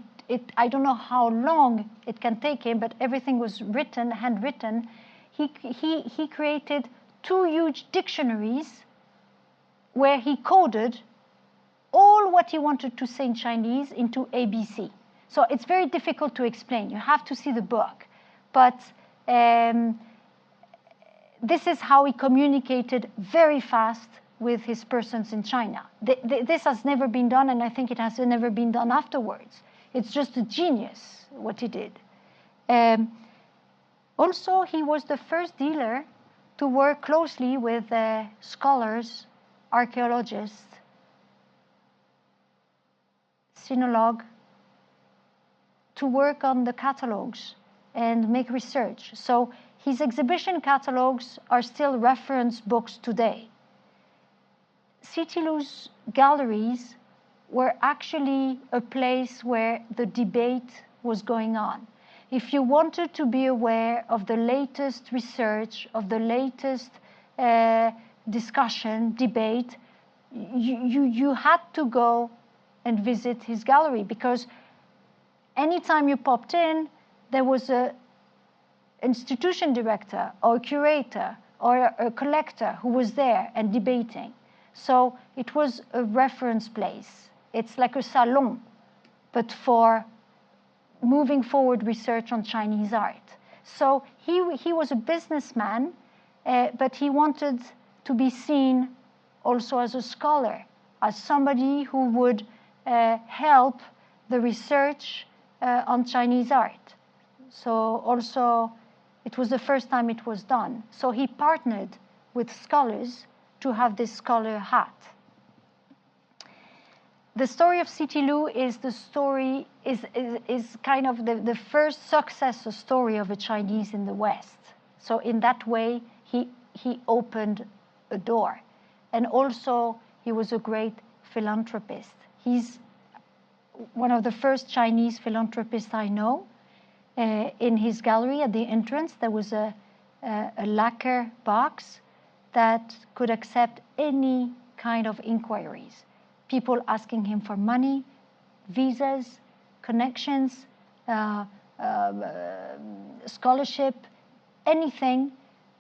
I don't know how long it can take him, but everything was written, handwritten. He created 2 huge dictionaries where he coded all what he wanted to say in Chinese into ABC. So it's very difficult to explain. You have to see the book. But this is how he communicated very fast with his persons in China. This has never been done, and I think it has never been done afterwards. It's just a genius, what he did. Also, he was the first dealer to work closely with scholars, archaeologists, sinologue, to work on the catalogs and make research. So his exhibition catalogs are still reference books today. C.T. Liu's galleries were actually a place where the debate was going on. If you wanted to be aware of the latest research, of the latest discussion, debate, you had to go and visit his gallery, because anytime you popped in, there was an institution director or a curator or a collector who was there and debating. So it was a reference place. It's like a salon, but for moving forward research on Chinese art. So he was a businessman, but he wanted to be seen also as a scholar, as somebody who would help the research on Chinese art. So also, it was the first time it was done. So he partnered with scholars to have this scholar hat. The story of C.T. Lu is the story, is kind of the first success story of a Chinese in the West. So in that way, he opened a door. And also, he was a great philanthropist. He's one of the first Chinese philanthropists I know. In his gallery at the entrance, there was a lacquer box that could accept any kind of inquiries. People asking him for money, visas, connections, scholarship, anything.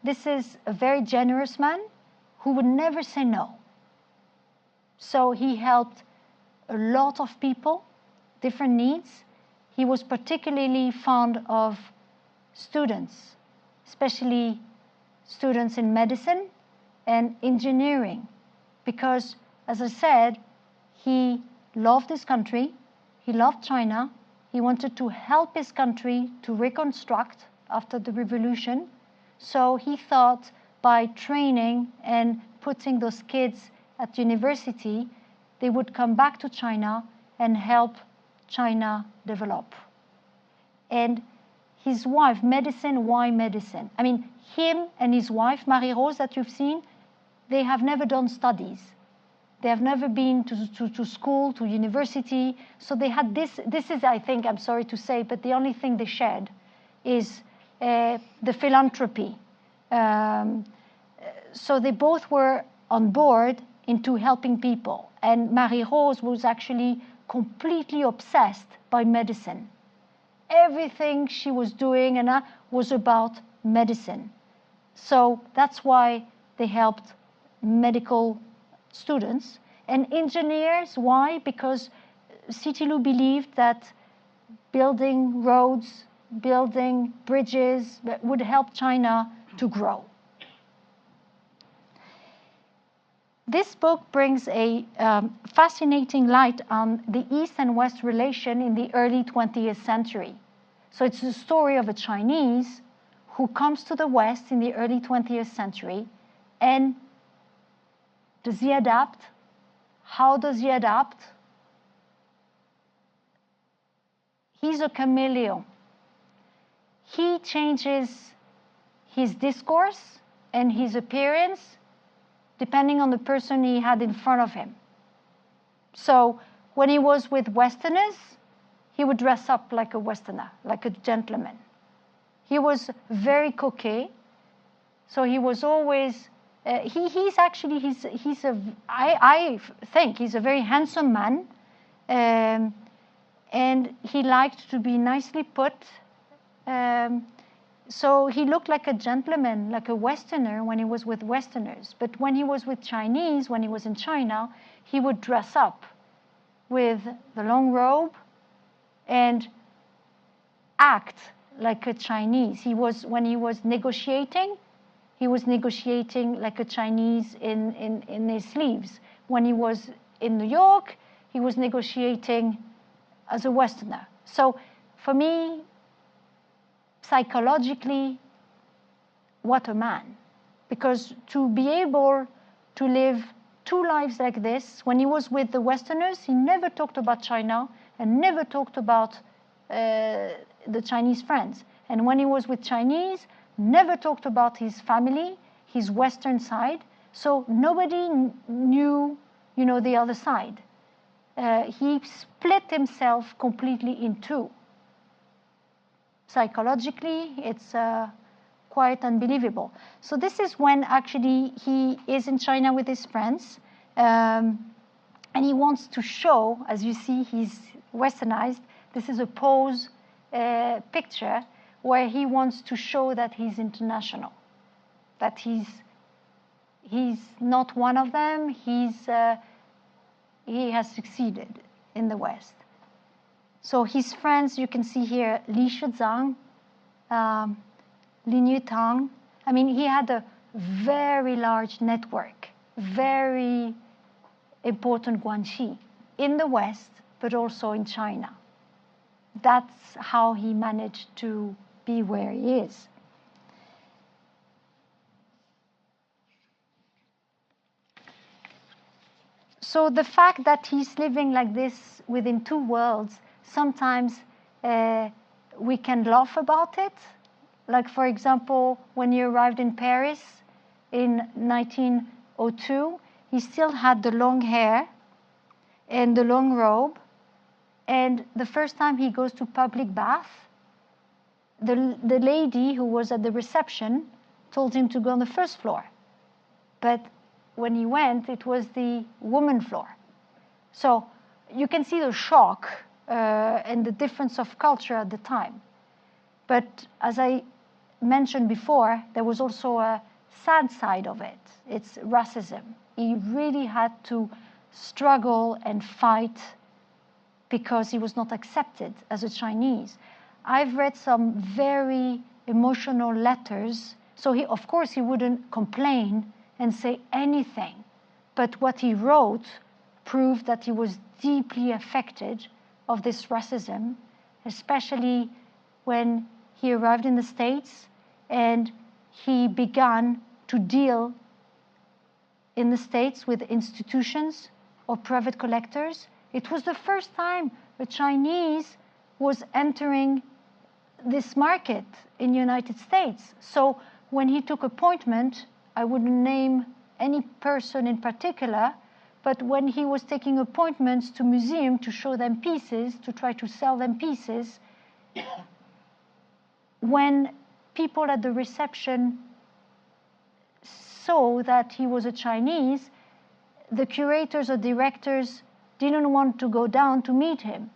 This is a very generous man who would never say no. So he helped a lot of people, different needs. He was particularly fond of students, especially students in medicine and engineering, because, as I said, he loved his country, he loved China, he wanted to help his country to reconstruct after the revolution. So he thought by training and putting those kids at university, they would come back to China and help China develop. And his wife, medicine, why medicine? I mean, him and his wife, Marie-Rose, that you've seen, they have never done studies. They have never been to school, to university. So they had this is, I think, I'm sorry to say, but the only thing they shared is the philanthropy. So they both were on board into helping people. And Marie-Rose was actually completely obsessed by medicine. Everything she was doing was about medicine. So that's why they helped medical students. And engineers, why? Because C.T. Lu believed that building roads, building bridges would help China to grow. This book brings a fascinating light on the East and West relation in the early 20th century. So it's the story of a Chinese who comes to the West in the early 20th century, and does he adapt? How does he adapt? He's a chameleon. He changes his discourse and his appearance depending on the person he had in front of him. So when he was with Westerners, he would dress up like a Westerner, like a gentleman. He was very coquet, so he was always, I think he's a very handsome man, and he liked to be nicely put. So he looked like a gentleman, like a Westerner when he was with Westerners. But when he was with Chinese, when he was in China, he would dress up with the long robe and act like a Chinese. When he was negotiating like a Chinese in his sleeves. When he was in New York, he was negotiating as a Westerner. So for me, psychologically, what a man. Because to be able to live two lives like this, when he was with the Westerners, he never talked about China and never talked about the Chinese friends. And when he was with Chinese, never talked about his family, his Western side. So nobody knew, the other side. He split himself completely in two. Psychologically, it's quite unbelievable. So this is when actually he is in China with his friends, and he wants to show, as you see, he's westernized. This is a pose picture where he wants to show that he's international, that he's not one of them. He has succeeded in the West. So his friends, you can see here, Li Shizang, Lin Yutang. I mean, he had a very large network, very important guanxi in the West, but also in China. that's how he managed to be where he is. So the fact that he's living like this within two worlds, sometimes we can laugh about it. Like, for example, when he arrived in Paris in 1902, he still had the long hair and the long robe. And the first time he goes to public bath, the lady who was at the reception told him to go on the first floor. But when he went, it was the woman floor. So you can see the shock and the difference of culture at the time. But as I mentioned before, there was also a sad side of it. It's racism. He really had to struggle and fight because he was not accepted as a Chinese. I've read some very emotional letters. So of course, he wouldn't complain and say anything. But what he wrote proved that he was deeply affected of this racism, especially when he arrived in the States and he began to deal in the States with institutions or private collectors. It was the first time a Chinese was entering this market in the United States. So when he took appointment, I wouldn't name any person in particular, but when he was taking appointments to museums to show them pieces, to try to sell them pieces, when people at the reception saw that he was a Chinese, the curators or directors didn't want to go down to meet him.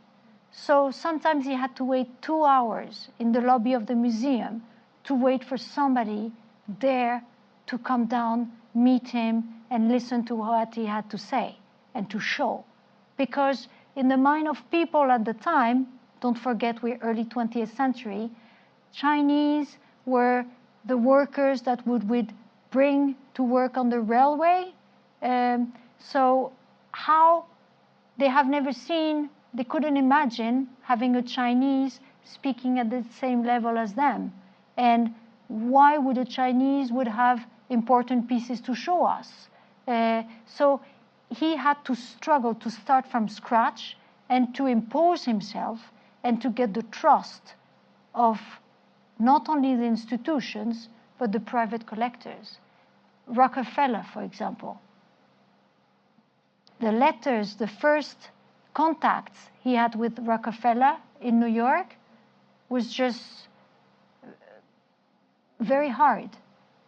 So sometimes he had to wait 2 hours in the lobby of the museum to wait for somebody there to come down, meet him, and listen to what he had to say and to show. Because in the mind of people at the time, don't forget we're early 20th century, Chinese were the workers that would bring to work on the railway. So how they have never seen, they couldn't imagine having a Chinese speaking at the same level as them. And why would a Chinese would have important pieces to show us? So he had to struggle to start from scratch and to impose himself and to get the trust of not only the institutions, but the private collectors. Rockefeller, for example. The letters, the first contacts he had with Rockefeller in New York was just very hard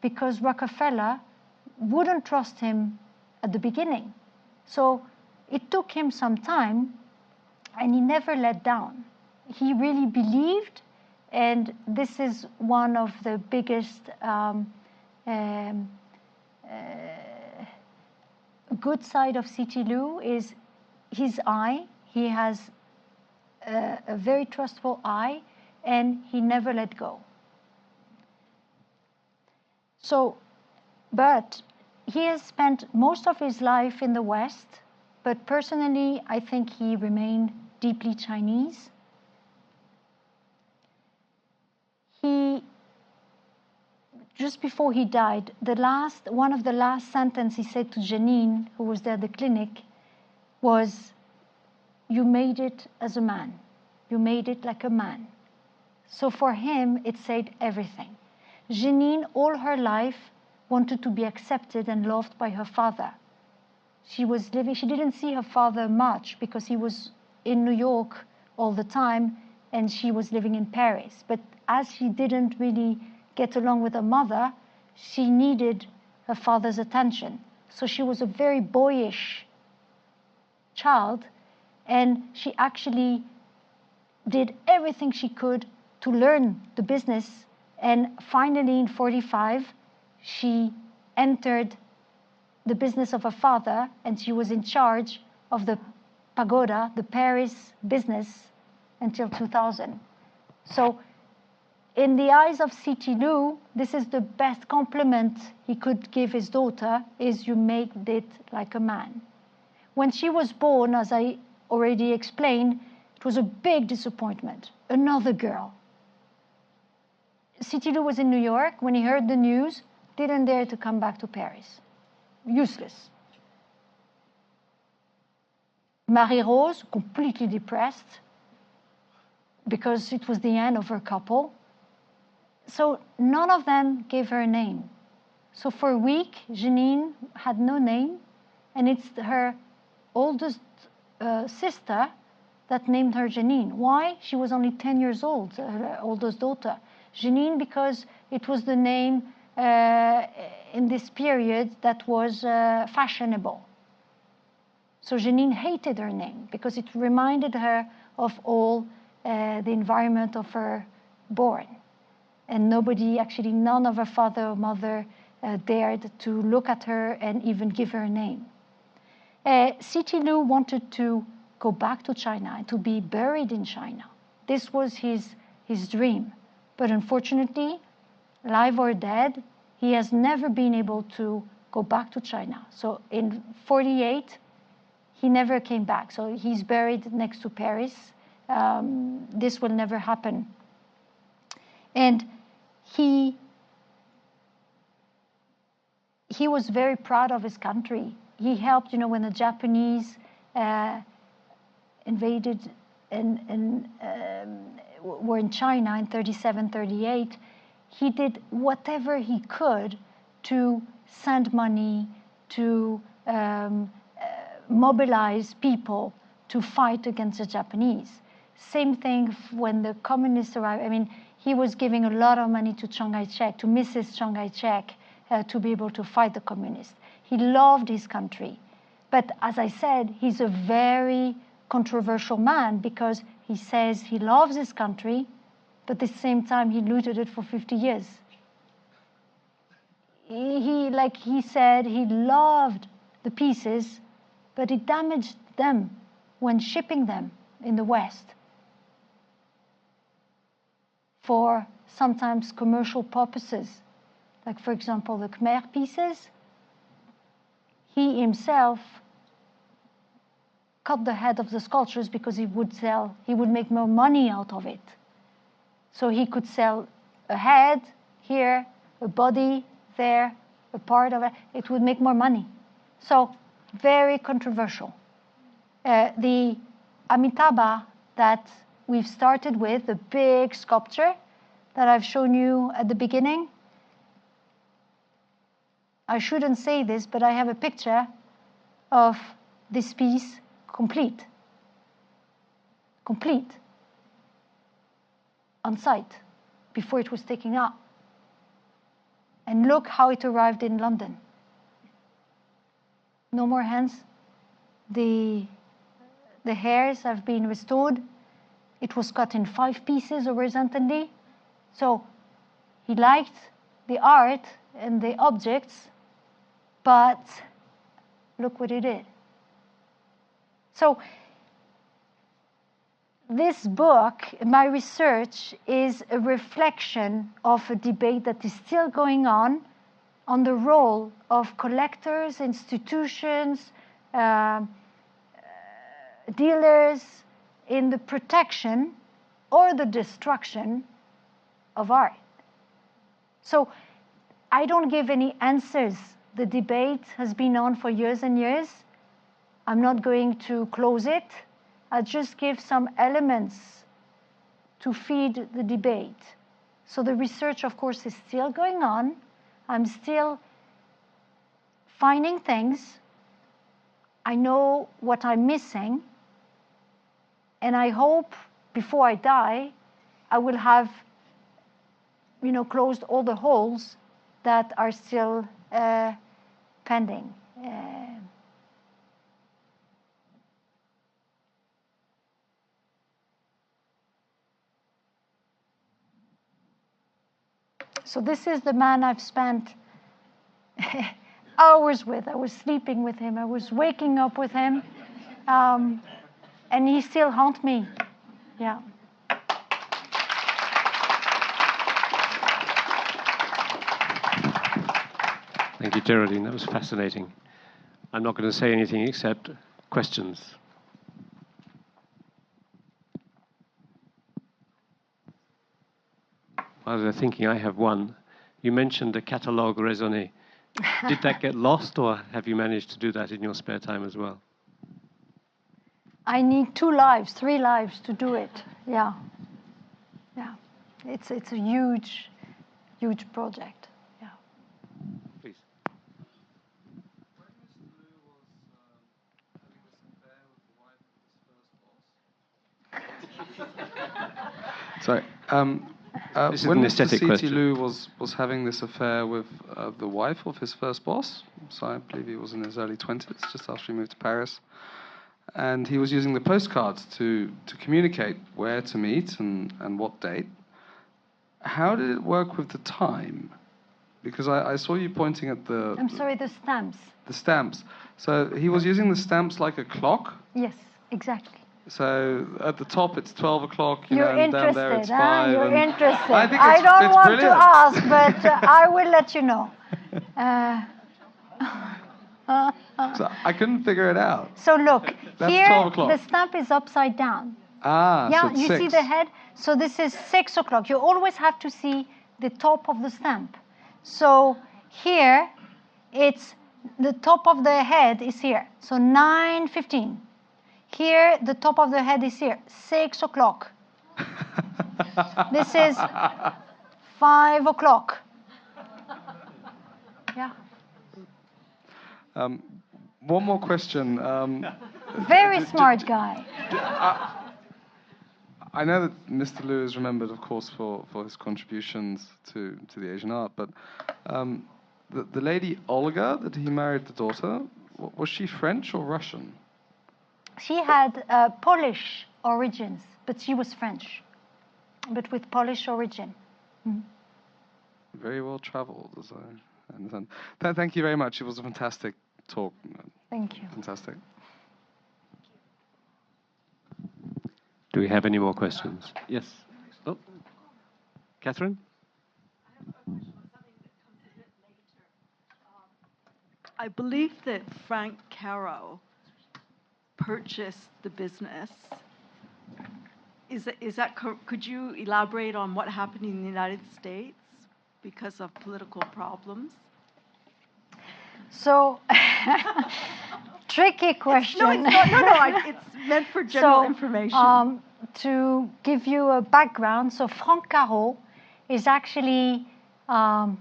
because Rockefeller wouldn't trust him at the beginning. So it took him some time and he never let down. He really believed, and this is one of the biggest good side of C.T. Liu is his eye. He has a very trustful eye, and he never let go. So, but he has spent most of his life in the West, but personally, I think he remained deeply Chinese. Just before he died, one of the last sentences he said to Janine, who was there at the clinic, was, "You made it as a man. You made it like a man." So for him, it said everything. Janine, all her life, wanted to be accepted and loved by her father. She didn't see her father much because he was in New York all the time and she was living in Paris. But as she didn't really get along with her mother, she needed her father's attention. So she was a very boyish child, and she actually did everything she could to learn the business. And finally, in 1945, she entered the business of her father, and she was in charge of the pagoda, the Paris business, until 2000. So in the eyes of C.T. Liu, this is the best compliment he could give his daughter, is you made it like a man. When she was born, as I already explained, It was a big disappointment. Another girl. Citilou was in New York. When he heard the news, didn't dare to come back to Paris. Useless. Marie-Rose, completely depressed because it was the end of her couple. So none of them gave her a name. So for a week, Jeanine had no name, and it's her oldest sister that named her Jeanine. Why? She was only 10 years old, her oldest daughter. Jeanine because it was the name in this period that was fashionable. So Jeanine hated her name because it reminded her of all the environment of her born. And nobody, actually none of her father or mother dared to look at her and even give her a name. Citilou wanted to go back to China and to be buried in China. This was his dream. But unfortunately, alive or dead, he has never been able to go back to China. So in 1948, he never came back. So he's buried next to Paris. This will never happen. And he was very proud of his country. He helped, when the Japanese invaded and were in China in 1937, 1938. He did whatever he could to send money, to mobilize people to fight against the Japanese. Same thing when the communists arrived. I mean, he was giving a lot of money to Chiang Kai-shek, to Mrs. Chiang Kai-shek, to be able to fight the communists. He loved his country. But as I said, he's a very controversial man because he says he loves his country, but at the same time, he looted it for 50 years. Like he said, he loved the pieces, but he damaged them when shipping them in the West for sometimes commercial purposes. Like, for example, the Khmer pieces, he himself cut the head of the sculptures because he would make more money out of it. So he could sell a head here, a body there, a part of it. It would make more money. So very controversial. The Amitabha that we've started with, the big sculpture that I've shown you at the beginning, I shouldn't say this, but I have a picture of this piece complete, on site, before it was taken out. And look how it arrived in London. No more hands. The hairs have been restored. It was cut in 5 pieces horizontally. So he liked the art and the objects, but look what he did. So this book, my research, is a reflection of a debate that is still going on the role of collectors, institutions, dealers in the protection or the destruction of art. So I don't give any answers. The debate has been on for years and years. I'm not going to close it. I'll just give some elements to feed the debate. So the research, of course, is still going on. I'm still finding things. I know what I'm missing. And I hope before I die, I will have, closed all the holes that are still pending. So this is the man I've spent hours with. I was sleeping with him. I was waking up with him. And he still haunts me. Yeah. Thank you, Geraldine. That was fascinating. I'm not going to say anything except questions. I was thinking I have one. You mentioned a catalogue raisonné. Did that get lost, or have you managed to do that in your spare time as well? I need 2 lives, 3 lives to do it. Yeah. It's a huge project. Yeah. Please. Sorry. This is when an Mr. aesthetic C.T. question. Lou was having this affair with the wife of his first boss, so I believe he was in his early 20s, just after he moved to Paris, and he was using the postcards to communicate where to meet and what date. How did it work with the time? Because I saw you pointing at the... I'm sorry, the stamps. The stamps. So he was using the stamps like a clock? Yes, exactly. So at the top it's 12 o'clock, You're and down there interested, it's huh? 5. You're and interested. I don't want brilliant. to ask, but I will let you know. So I couldn't figure it out. So look, That's here 12 o'clock. the stamp is upside down. Ah, Yeah, so it's you 6. see the head? So this is 6 o'clock. You always have to see the top of the stamp. So here, it's the top of the head is here. So 9:15. Here, the top of the head is here. 6 o'clock. This is 5 o'clock. Yeah. One more question. Very smart guy. I know that Mr. Liu is remembered, of course, for his contributions to the Asian art, but the lady Olga, that he married the daughter, was she French or Russian? She had Polish origins, but she was French, but with Polish origin. Mm. Very well traveled, as I understand. Thank you very much. It was a fantastic talk. Thank you. Fantastic. Do we have any more questions? Yes. Oh, Catherine? I believe that Frank Caro purchased the business. Could you elaborate on what happened in the United States because of political problems? So, tricky question. No, it's meant for general information. To give you a background, so Frank Caro is actually a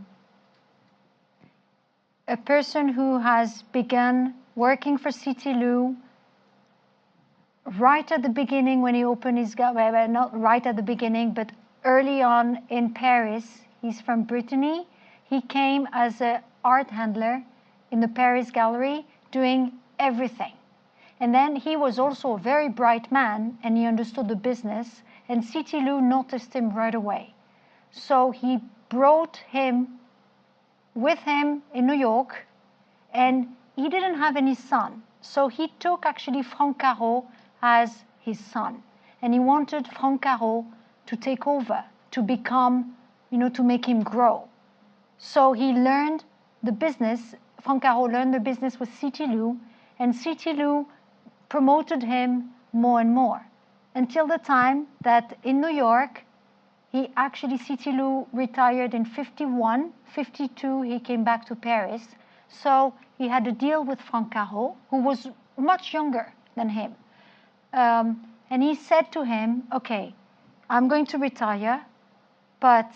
person who has begun working for C.T. Lou right at the beginning when he opened his gallery, not right at the beginning, but early on in Paris. He's from Brittany. He came as an art handler in the Paris gallery, doing everything. And then he was also a very bright man, and he understood the business, and C.T. Lou noticed him right away. So he brought him with him in New York, and he didn't have any son. So he took actually Frank Caro as his son. And he wanted Frank Caro to take over, to become, to make him grow. So he learned the business. Frank Caro learned the business with C.T. Lou, and C.T. Lou promoted him more and more until the time that in New York, C.T. Lou retired in 51, 52, he came back to Paris. So he had a deal with Frank Caro, who was much younger than him. And he said to him, okay, I'm going to retire, but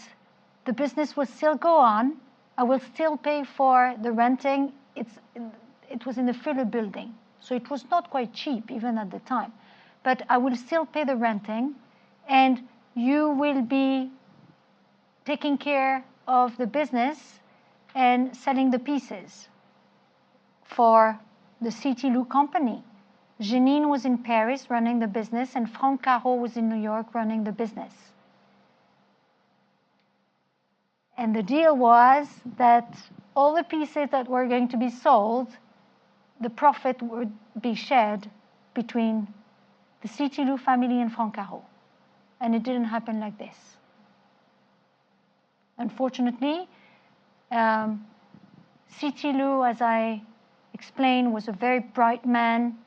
the business will still go on. I will still pay for the renting. It was in the Fuller building, so it was not quite cheap even at the time. But I will still pay the renting, and you will be taking care of the business and selling the pieces for the C.T. Lou company. Janine was in Paris running the business, and Frank Caro was in New York running the business. And the deal was that all the pieces that were going to be sold, the profit would be shared between the C.T. Lou family and Frank Caro. And it didn't happen like this. Unfortunately, C.T. Lou, as I explained, was a very bright man,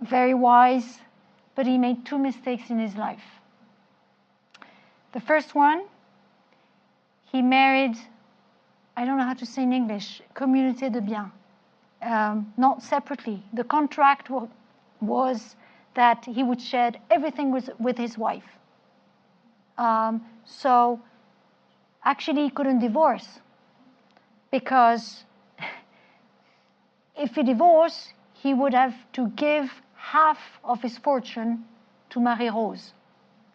very wise, but he made 2 mistakes in his life. The first one, he married, I don't know how to say in English, communauté de biens, not separately. The contract was that he would share everything with his wife. So actually he couldn't divorce, because if he divorced, he would have to give half of his fortune to Marie-Rose,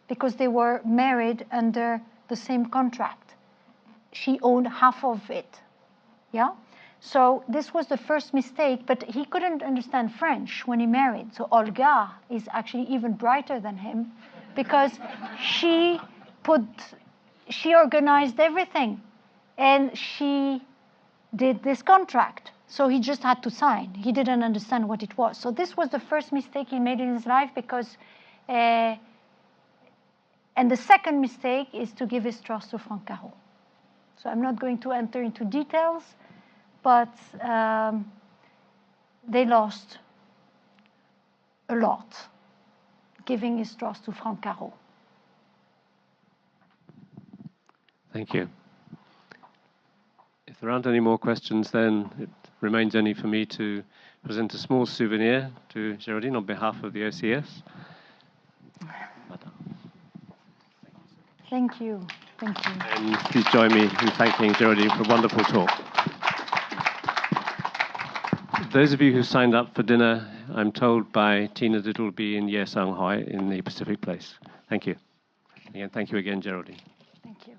because they were married under the same contract. She owned half of it, yeah? So this was the first mistake, but he couldn't understand French when he married. So Olga is actually even brighter than him, because she organized everything, and she did this contract. So he just had to sign. He didn't understand what it was. So this was the first mistake he made in his life, because, and the second mistake is to give his trust to Franck Caro. So I'm not going to enter into details, but they lost a lot giving his trust to Franck Caro. Thank you. If there aren't any more questions, then it remains only for me to present a small souvenir to Geraldine on behalf of the OCS. Thank you. Thank you. And please join me in thanking Geraldine for a wonderful talk. Those of you who signed up for dinner, I'm told by Tina that it will be in Ye Sang Hoi in the Pacific Place. Thank you. Again, thank you again, Geraldine. Thank you.